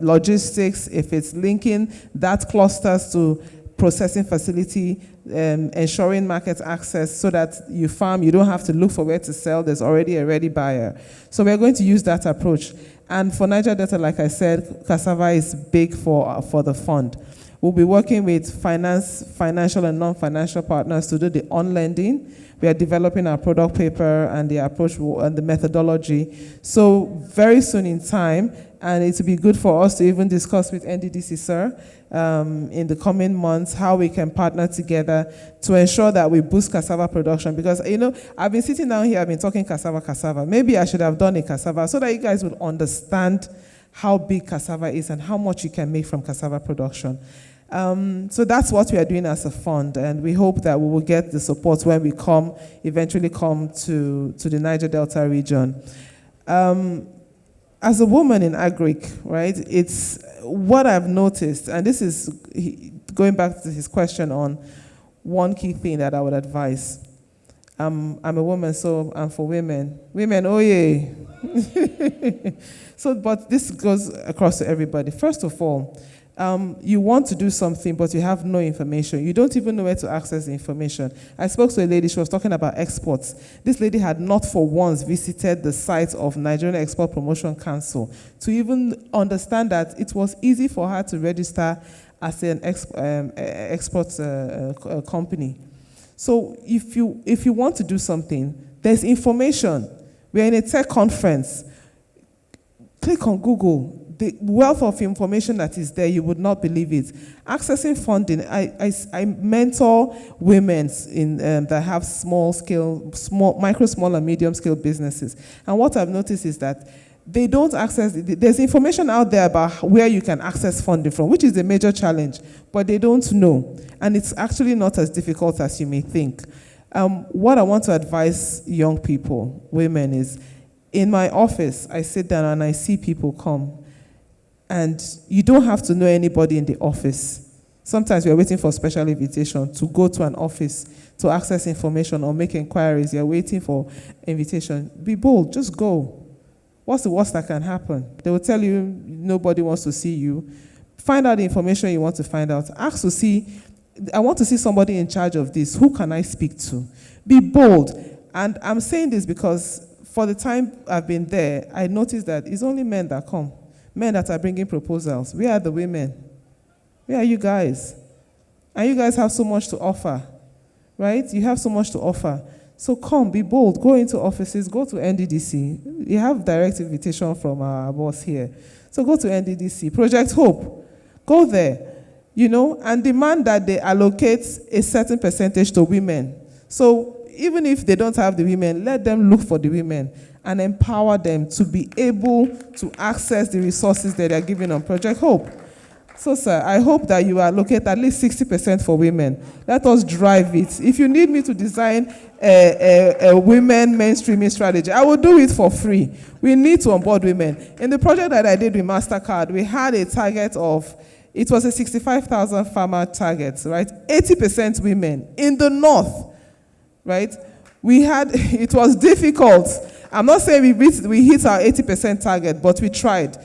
logistics, if it's linking that clusters to processing facility, ensuring market access so that you farm, you don't have to look for where to sell, there's already a ready buyer. So we're going to use that approach. And for Niger Delta, like I said, cassava is big for the fund. We'll be working with financial and non-financial partners to do the on-lending. We are developing our product paper and the approach and the methodology. So very soon in time, and it will be good for us to even discuss with NDDC, sir, in the coming months, how we can partner together to ensure that we boost cassava production. Because, I've been sitting down here, I've been talking cassava. Maybe I should have done a cassava so that you guys will understand how big cassava is and how much you can make from cassava production. So that's what we are doing as a fund, and we hope that we will get the support when we eventually come to the Niger Delta region. As a woman in Agric, right, it's what I've noticed, and this is going back to his question on one key thing that I would advise. I'm a woman, so I'm for women. Women, oh yeah. So, but this goes across to everybody. First of all, you want to do something, but you have no information. You don't even know where to access the information. I spoke to a lady, she was talking about exports. This lady had not for once visited the site of Nigerian Export Promotion Council to even understand that it was easy for her to register as an export company. So if you want to do something, there's information. We're in a tech conference. Click on Google. The wealth of information that is there, you would not believe it. Accessing funding, I mentor women that have small, micro, small, and medium scale businesses. And what I've noticed is that they don't access, there's information out there about where you can access funding from, which is a major challenge, but they don't know. And it's actually not as difficult as you may think. What I want to advise young people, women, is in my office, I sit down and I see people come. And you don't have to know anybody in the office. Sometimes you're waiting for a special invitation to go to an office to access information or make inquiries. You're waiting for invitation. Be bold, just go. What's the worst that can happen? They will tell you nobody wants to see you. Find out the information you want to find out. Ask to see, I want to see somebody in charge of this. Who can I speak to? Be bold. And I'm saying this because for the time I've been there, I noticed that it's only men that come. Men that are bringing proposals. Where are the women? Where are you guys? And you guys have so much to offer, right? You have so much to offer. So come, be bold, go into offices, go to NDDC. You have direct invitation from our boss here. So go to NDDC, Project Hope. Go there, and demand that they allocate a certain percentage to women. So even if they don't have the women, let them look for the women and empower them to be able to access the resources that they are given on Project Hope. So, sir, I hope that you allocate at least 60% for women. Let us drive it. If you need me to design a women mainstreaming strategy, I will do it for free. We need to onboard women. In the project that I did with MasterCard, we had a target of, it was a 65,000 farmer target, right? 80% women in the north, right? It was difficult. I'm not saying we hit our 80% target, but we tried.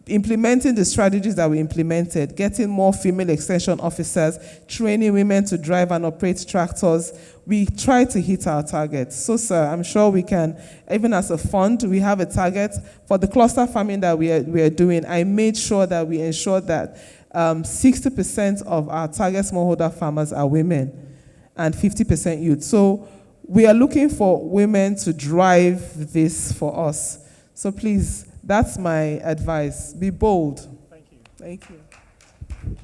Implementing the strategies that we implemented, getting more female extension officers, training women to drive and operate tractors, we try to hit our targets. So, sir, I'm sure we can, even as a fund, we have a target. For the cluster farming that we are doing, I made sure that we ensure that 60% of our target smallholder farmers are women and 50% youth. So we are looking for women to drive this for us. So please, that's my advice. Be bold. Thank you. Thank you.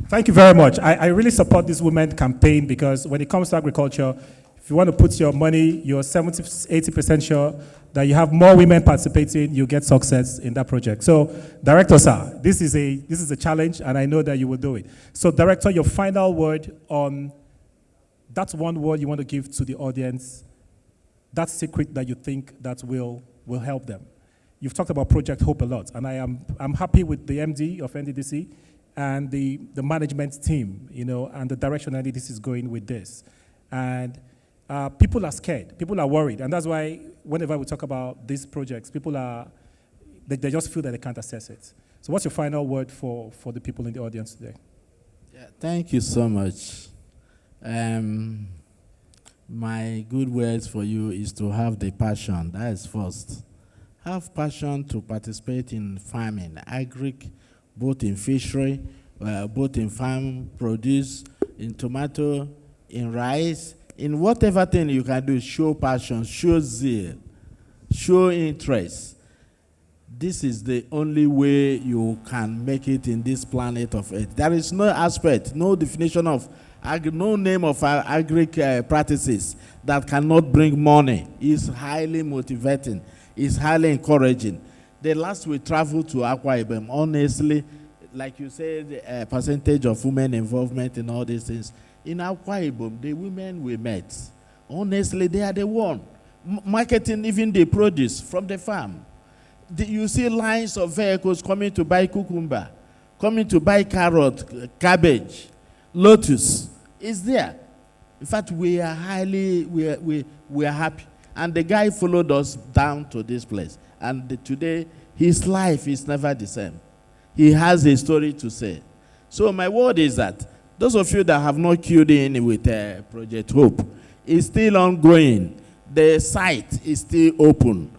Thank you very much. I really support this women campaign because when it comes to agriculture, if you want to put your money, you're 70, 80% sure that you have more women participating, you get success in that project. So, Director, sir, this is a challenge, and I know that you will do it. So, Director, your final word on that's one word you want to give to the audience, that secret that you think that will help them. You've talked about Project Hope a lot, and I'm happy with the MD of NDDC and the management team, and the direction NDDC is going with this. And people are scared, people are worried, and that's why whenever we talk about these projects, people they just feel that they can't access it. So what's your final word for the people in the audience today? Yeah, thank you so much. My good words for you is to have the passion, that is first. Have passion to participate in farming, agric, both in fishery, both in farm produce, in tomato, in rice, in whatever thing you can do. Show passion, show zeal, show interest. This is the only way you can make it in this planet of Earth. There is no aspect, no definition of, no name of agric practices that cannot bring money. It's highly motivating. It's highly encouraging. The last we traveled to Akwa Ibom, honestly, like you said, percentage of women involvement in all these things. In Akwa Ibom, the women we met, honestly, they are the one marketing even the produce from the farm. You see lines of vehicles coming to buy cucumber, coming to buy carrot, cabbage, lettuce. It's there. In fact, we are happy. And the guy followed us down to this place. And today, his life is never the same. He has a story to say. So my word is that those of you that have not queued in with Project Hope, it's still ongoing. The site is still open.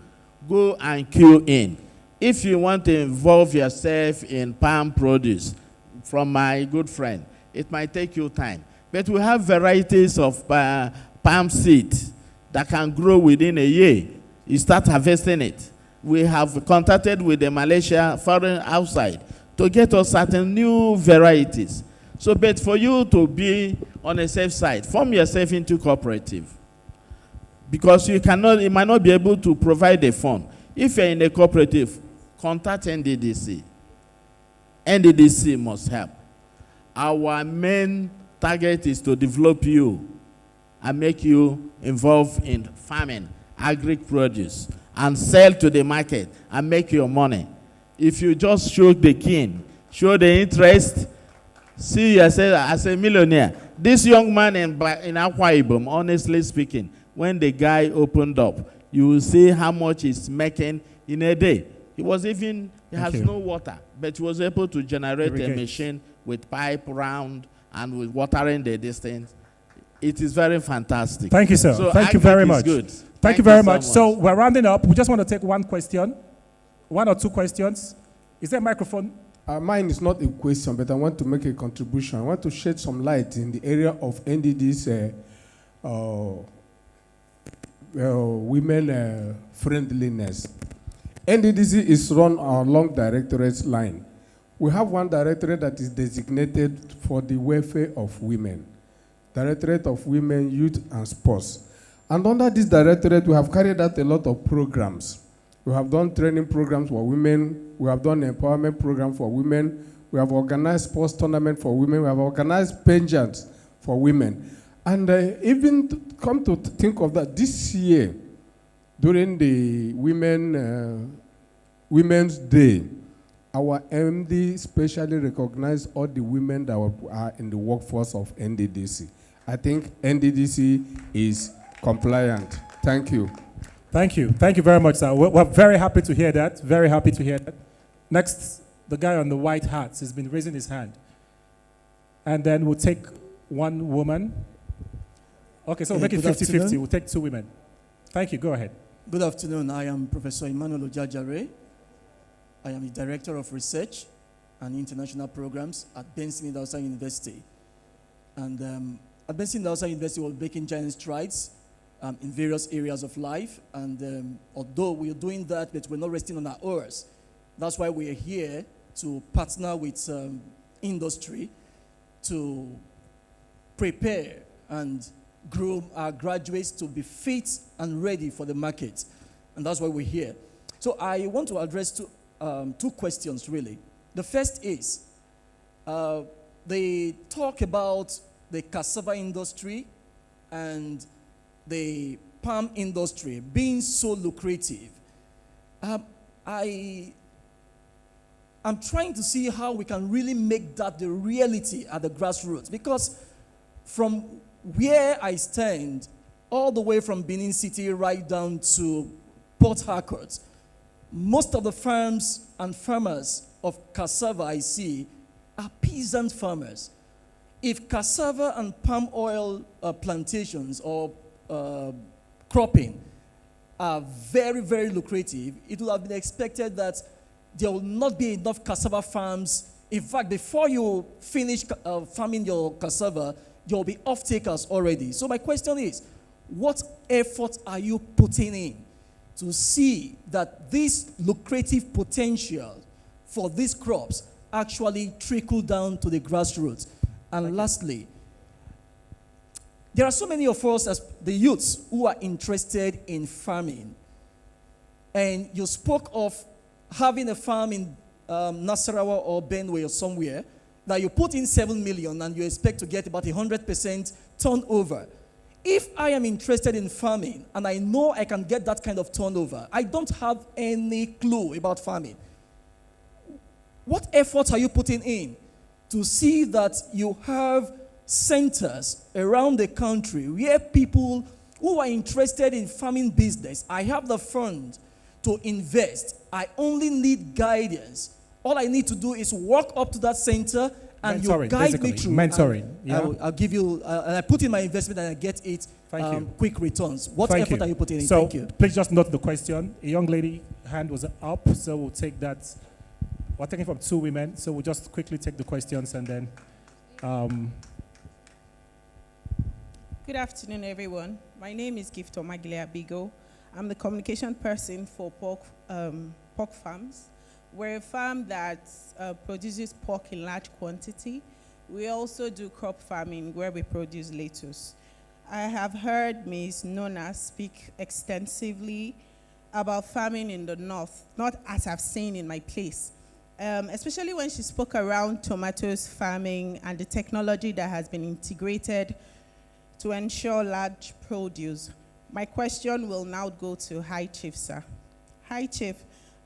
Go and queue in. If you want to involve yourself in palm produce, from my good friend, it might take you time. But we have varieties of palm seed that can grow within a year. You start harvesting it. We have contacted with the Malaysia foreign outside to get us certain new varieties. So, but for you to be on a safe side, form yourself into cooperative. Because you might not be able to provide a fund. If you're in a cooperative, contact NDDC. NDDC must help. Our main target is to develop you and make you involved in farming, agric produce, and sell to the market and make your money. If you just show the king, show the interest, see yourself as a millionaire. This young man in Akwa Ibom, honestly speaking, when the guy opened up, you will see how much he's making in a day. He has no water, but he was able to generate a machine with pipe round and with watering the distance. It is very fantastic. Thank you, sir. So Thank you very much. Good. Thank you very much. So we're rounding up. We just want to take one question, one or two questions. Is there a microphone? Mine is not a question, but I want to make a contribution. I want to shed some light in the area of NDD's women friendliness. NDDC is run along directorates line. We have one directorate that is designated for the welfare of women. Directorate of Women, Youth and Sports. And under this directorate, we have carried out a lot of programs. We have done training programs for women. We have done empowerment program for women. We have organized sports tournament for women. We have organized pageants for women. And even come to think of that, this year, during the Women's Day, our MD specially recognized all the women that are in the workforce of NDDC. I think NDDC is compliant. Thank you. Thank you. Thank you very much, sir. We're very happy to hear that. Very happy to hear that. Next, the guy on the white hat has been raising his hand. And then we'll take one woman. Okay, so we'll make it 50-50. We'll take two women. Thank you. Go ahead. Good afternoon. I am Professor Emmanuel Ojajare. I am the Director of Research and International Programs at Benson Idahosa University. And at Benson Idahosa University, we're making giant strides in various areas of life. And although we're doing that, but we're not resting on our oars. That's why we're here to partner with industry to prepare and groom our graduates to be fit and ready for the market. And that's why we're here. So I want to address two questions, really. The first is, they talk about the cassava industry and the palm industry being so lucrative. I'm trying to see how we can really make that the reality at the grassroots, because from where I stand, all the way from Benin City right down to Port Harcourt, most of the farms and farmers of cassava I see are peasant farmers. If cassava and palm oil plantations or cropping are very, very lucrative, it would have been expected that there will not be enough cassava farms. In fact, before you finish farming your cassava, there will be off-takers already. So my question is, what effort are you putting in to see that this lucrative potential for these crops actually trickle down to the grassroots? And lastly, there are so many of us as the youths who are interested in farming. And you spoke of having a farm in Nasarawa or Benue or somewhere, that you put in 7 million and you expect to get about 100% turnover. If I am interested in farming and I know I can get that kind of turnover, I don't have any clue about farming. What efforts are you putting in to see that you have centers around the country where people who are interested in farming business, I have the fund to invest. I only need guidance. All I need to do is walk up to that center and you guide me through. Mentoring. Yeah. I'll give you, and I put in my investment and I get it. Thank you. Quick returns. What Thank effort you. are you putting in? So Thank you. please just note the question. A young lady hand was up, so we'll take that. We're taking from 2 women, so we'll just quickly take the questions and then. Good afternoon, everyone. My name is Gift Omagile-Abigo. I'm the communication person for pork farms. We're a farm that produces pork in large quantity. We also do crop farming where we produce lettuce. I have heard Ms. Naona speak extensively about farming in the north, not as I've seen in my place, especially when she spoke around tomatoes farming and the technology that has been integrated to ensure large produce. My question will now go to High Chief, sir. High Chief,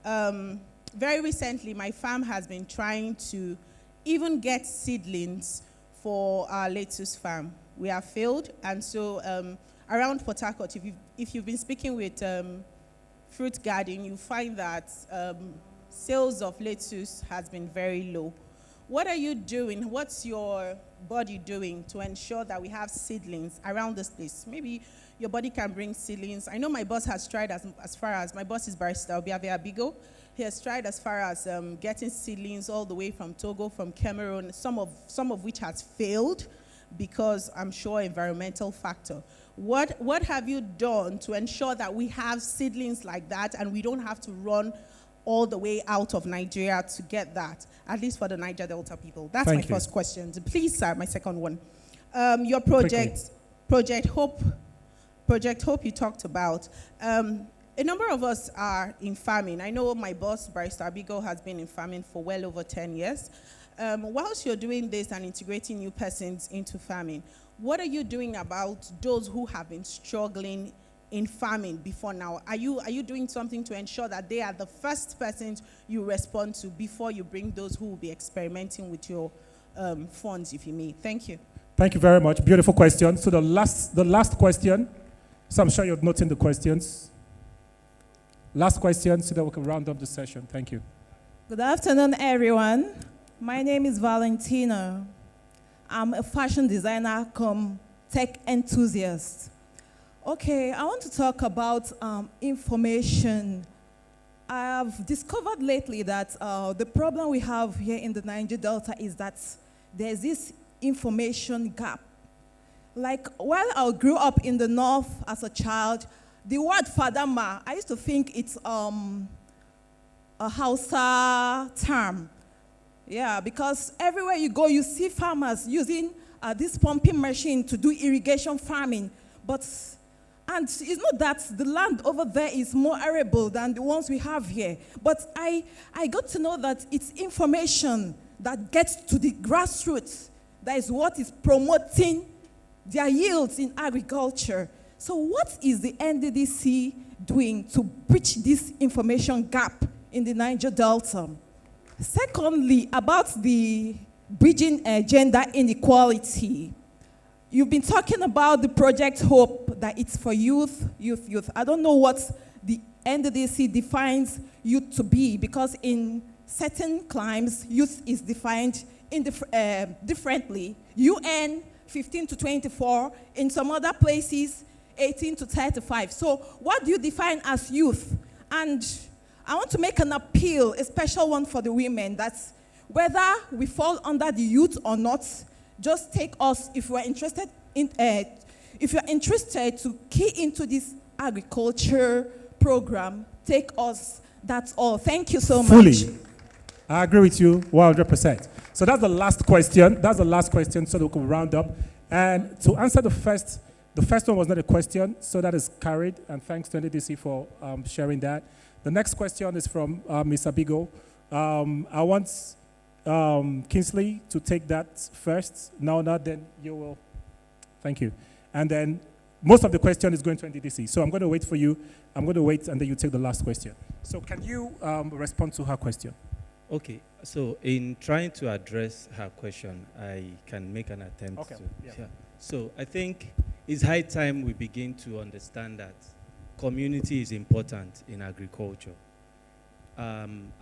very recently my farm has been trying to even get seedlings for our lettuce farm. We have failed, and so around Port Harcourt, if you've been speaking with fruit garden, you find that sales of lettuce has been very low. What are you doing? What's your body doing to ensure that we have seedlings around this place? Maybe your body can bring seedlings. I know my boss has tried as far as, my boss is Barrister Obiabiabigo. He has tried as far as getting seedlings all the way from Togo, from Cameroon, some of which has failed because I'm sure environmental factor. What have you done to ensure that we have seedlings like that and we don't have to run all the way out of Nigeria to get that, at least for the Niger Delta people? That's my first question. Please, sir, my second one. Your project, Project Hope you talked about. A number of us are in farming. I know my boss, Barrister Abigo, has been in farming for well over 10 years. Whilst you're doing this and integrating new persons into farming, what are you doing about those who have been struggling in farming before now? Are you doing something to ensure that they are the first persons you respond to before you bring those who will be experimenting with your funds, if you may? Thank you. Thank you very much. Beautiful question. So the last question, so I'm sure you're noting the questions. Last question so that we can round up the session. Thank you. Good afternoon, everyone. My name is Valentina. I'm a fashion designer come tech enthusiast. Okay, I want to talk about information. I have discovered lately that the problem we have here in the Niger Delta is that there's this information gap. Like, while I grew up in the north as a child, the word Fadama, I used to think it's a Hausa term. Yeah, because everywhere you go, you see farmers using this pumping machine to do irrigation farming. And it's not that the land over there is more arable than the ones we have here. But I got to know that it's information that gets to the grassroots. That is what is promoting their yields in agriculture. So what is the NDDC doing to bridge this information gap in the Niger Delta? Secondly, about the bridging gender inequality. You've been talking about the Project Hope, that it's for youth. I don't know what the NDDC defines youth to be, because in certain climes, youth is defined differently. UN 15 to 24, in some other places, 18 to 35. So what do you define as youth? And I want to make an appeal, a special one for the women, that whether we fall under the youth or not, just take us, if you're interested to key into this agriculture program, take us. That's all. Thank you so much. Fully. I agree with you 100%. So that's the last question. That's the last question, so that we can round up. And to answer the first one was not a question, so that is carried. And thanks to NDDC for sharing that. The next question is from Ms. Abigo. I want Kingsley to take that first. Naona, then you will. Thank you. And then most of the question is going to NDDC. So I'm going to wait for you. I'm going to wait, and then you take the last question. So can you respond to her question? Okay, so in trying to address her question, I can make an attempt Okay, to. yeah. So I think it's high time we begin to understand that community is important in agriculture.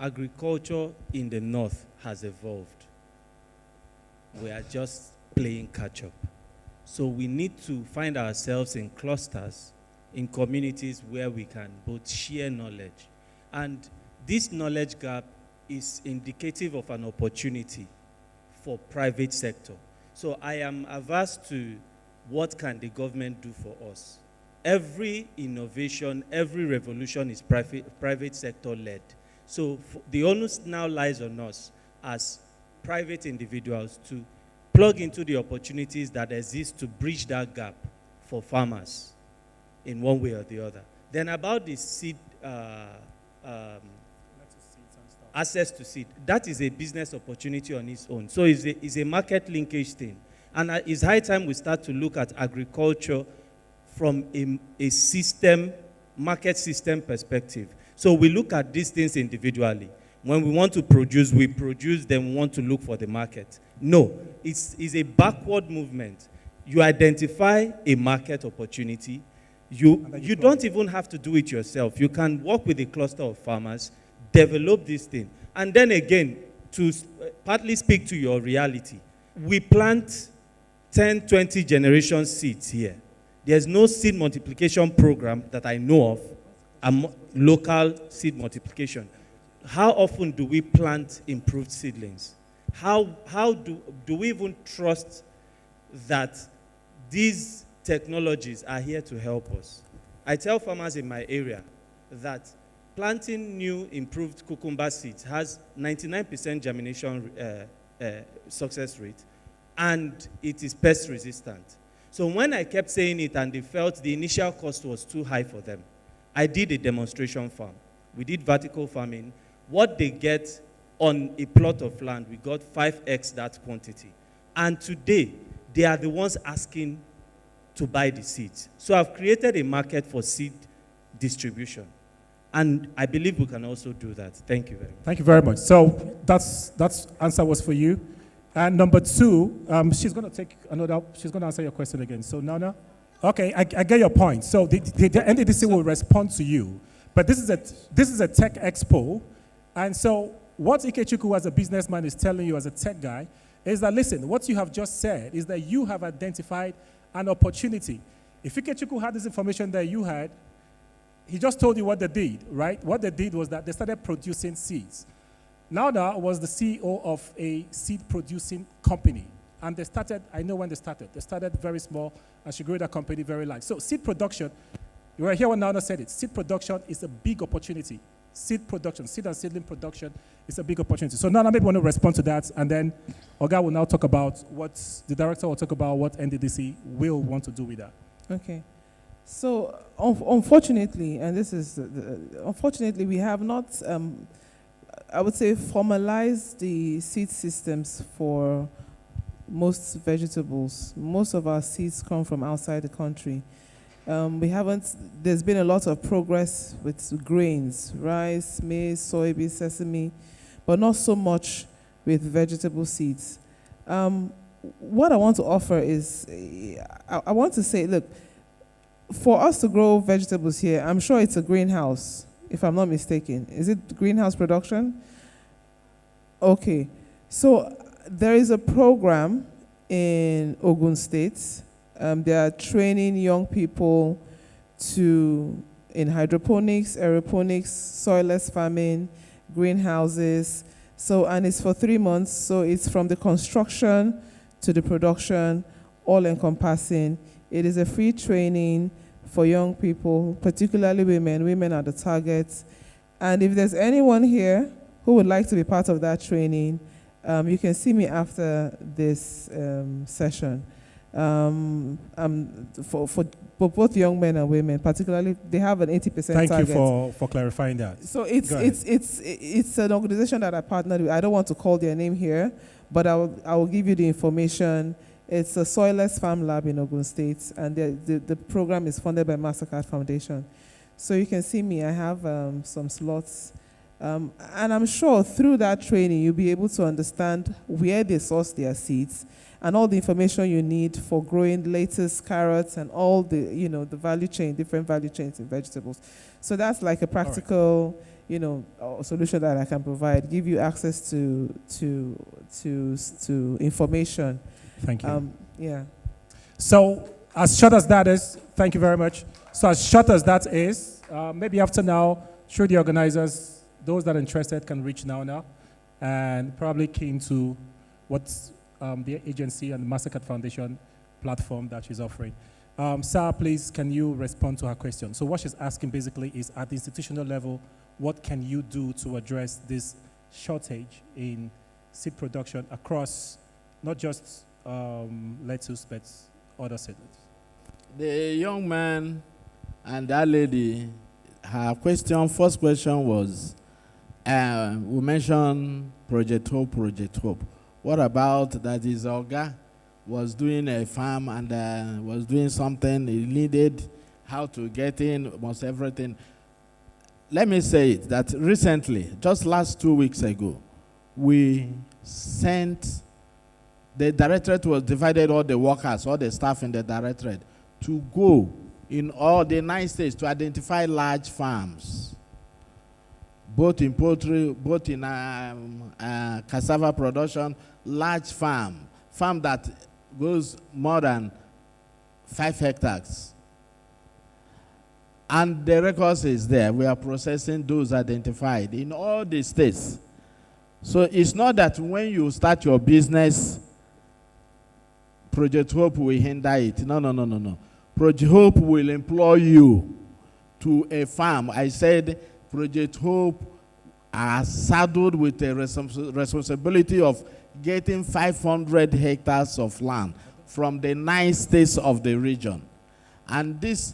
Agriculture in the north has evolved. We are just playing catch up. So we need to find ourselves in clusters, in communities where we can both share knowledge. And this knowledge gap is indicative of an opportunity for private sector. So I am averse to what can the government do for us. Every innovation, every revolution is private sector led. So the onus now lies on us as private individuals to plug into the opportunities that exist to bridge that gap for farmers in one way or the other. Then about the seed, access to seed, that is a business opportunity on its own. So it's a market linkage thing. And it's high time we start to look at agriculture from a system, market system perspective. So we look at these things individually. When we want to produce, we produce, then we want to look for the market. No, it's a backward movement. You identify a market opportunity. You don't even have to do it yourself. You can work with a cluster of farmers, develop this thing. And then again, to partly speak to your reality, we plant 10, 20 generation seeds here. There's no seed multiplication program that I know of, local seed multiplication. How often do we plant improved seedlings? How do we even trust that these technologies are here to help us? I tell farmers in my area that planting new improved cucumber seeds has 99% germination success rate, and it is pest resistant. So when I kept saying it and they felt the initial cost was too high for them, I did a demonstration farm. We did vertical farming. What they get on a plot of land, we got 5x that quantity. And today, they are the ones asking to buy the seeds. So I've created a market for seed distribution. And I believe we can also do that. Thank you very much. Thank you very much. So that's answer was for you. And number two, she's going to answer your question again. So Naona, okay, I get your point. So the NDDC will respond to you. But this is a tech expo. And so what Ikechukwu as a businessman is telling you as a tech guy is that, listen, what you have just said is that you have identified an opportunity. If Ikechukwu had this information that you had, he just told you what they did, right? What they did was that they started producing seeds. Naona was the CEO of a seed producing company. And they started, I know when they started. They started very small, and she grew that company very large. So seed production, you were here when Naona said it, seed production is a big opportunity. Seed production, seed and seedling production is a big opportunity. So Naona maybe want to respond to that, and then Oga will now talk about the director will talk about what NDDC will want to do with that. Okay. So unfortunately, and this is, unfortunately, we have not, I would say, formalized the seed systems for most vegetables. Most of our seeds come from outside the country. There's been a lot of progress with grains, rice, maize, soybean, sesame, but not so much with vegetable seeds. What I want to offer is, I want to say, look, for us to grow vegetables here, I'm sure it's a greenhouse, if I'm not mistaken. Is it greenhouse production? Okay. So there is a program in Ogun State. They are training young people in hydroponics, aeroponics, soilless farming, greenhouses. So, and it's for 3 months. So it's from the construction to the production, all encompassing. It is a free training for young people, particularly women. Women are the targets. And if there's anyone here who would like to be part of that training, you can see me after this session. For both young men and women, particularly, they have an 80% target. Thank you for clarifying that. So it's an organization that I partnered with. I don't want to call their name here, but I will give you the information. It's a soilless farm lab in Ogun State, and the program is funded by MasterCard Foundation. So you can see me. I have some slots And I'm sure through that training, you'll be able to understand where they source their seeds and all the information you need for growing lettuce, carrots, and all the, the value chain, different value chains in vegetables. So that's like a practical, solution that I can provide, give you access to information. Thank you. Yeah. So as short as that is, thank you very much. So as short as that is, maybe after now, through the organizers, those that are interested can reach Naona and probably keen to what the agency and the MasterCard Foundation platform that she's offering. Sarah, please, can you respond to her question? So what she's asking basically is, at the institutional level, what can you do to address this shortage in seed production across not just lettuce, but other seedlings? The young man and that lady, her first question was, we mentioned Project Hope. What about that his Oga was doing a farm and was doing something, he needed how to get in, almost everything. Let me say it, that recently, just last 2 weeks ago, we sent, the directorate was divided, all the workers, all the staff in the directorate, to go in all the 9 states to identify large farms, both in poultry, both in cassava production, large farm that goes more than 5 hectares. And the records is there. We are processing those identified in all the states. So it's not that when you start your business, Project Hope will hinder it. No. Project Hope will employ you to a farm. I said Project Hope are saddled with the responsibility of getting 500 hectares of land from the 9 states of the region. And this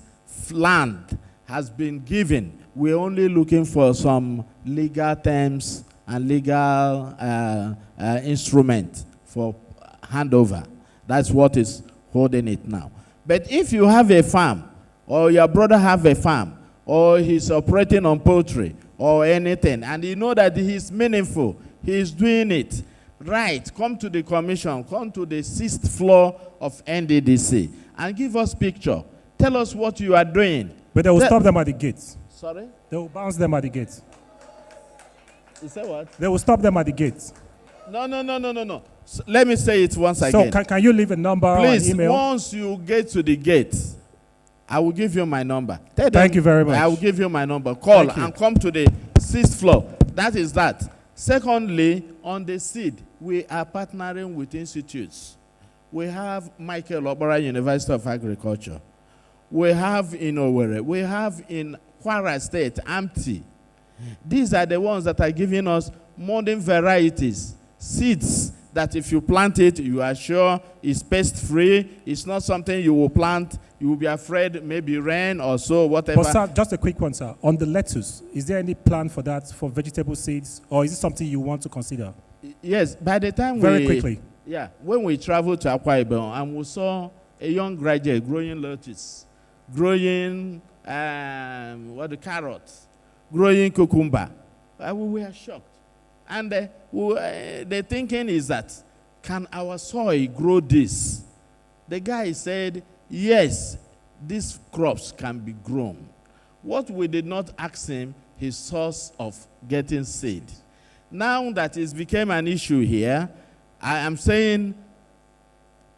land has been given. We're only looking for some legal terms and legal instrument for handover. That's what is holding it now. But if you have a farm, or your brother have a farm, or he's operating on poultry, or anything, and you know that he's meaningful, he's doing it, right, come to the commission, come to the 6th floor of NDDC, and give us picture. Tell us what you are doing. But they will stop them at the gates. Sorry? They will bounce them at the gates. You say what? They will stop them at the gates. No. So let me say it once again. So can you leave a number Please, or an email? Once you get to the gate, I will give you my number. Thank you very much. I will give you my number. Call and come to the 6th floor. That is that. Secondly, on the seed, we are partnering with institutes. We have Michael Obara University of Agriculture. We have in Owerri. We have in Kwara State, AMTI. These are the ones that are giving us modern varieties, seeds that if you plant it, you are sure it's pest-free. It's not something you will plant. You will be afraid maybe rain or so, whatever. But sir, just a quick one, sir. On the lettuce, is there any plan for that, for vegetable seeds, or is it something you want to consider? Yes, by the time Very quickly. Yeah, when we traveled to Akwa Ibom and we saw a young graduate growing lettuce, growing carrots, growing cucumber, we were shocked. And the thinking is that, can our soil grow this? The guy said, yes, these crops can be grown. What we did not ask him, his source of getting seed. Now that it's become an issue here, I am saying,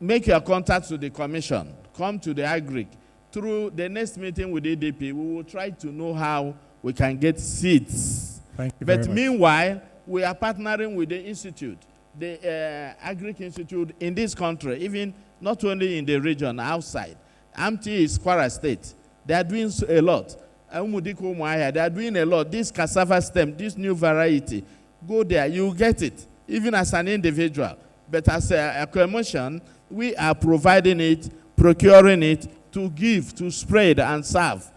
make your contact to the commission. Come to the Agric. Through the next meeting with EDP, we will try to know how we can get seeds. Thank you very much. But meanwhile, we are partnering with the institute, the Agric Institute in this country, even not only in the region, outside. AMTI is Kwara State. They are doing a lot. They are doing a lot. This cassava stem, this new variety, go there, you get it, even as an individual. But as a commission, we are providing it, procuring it, to give, to spread and serve.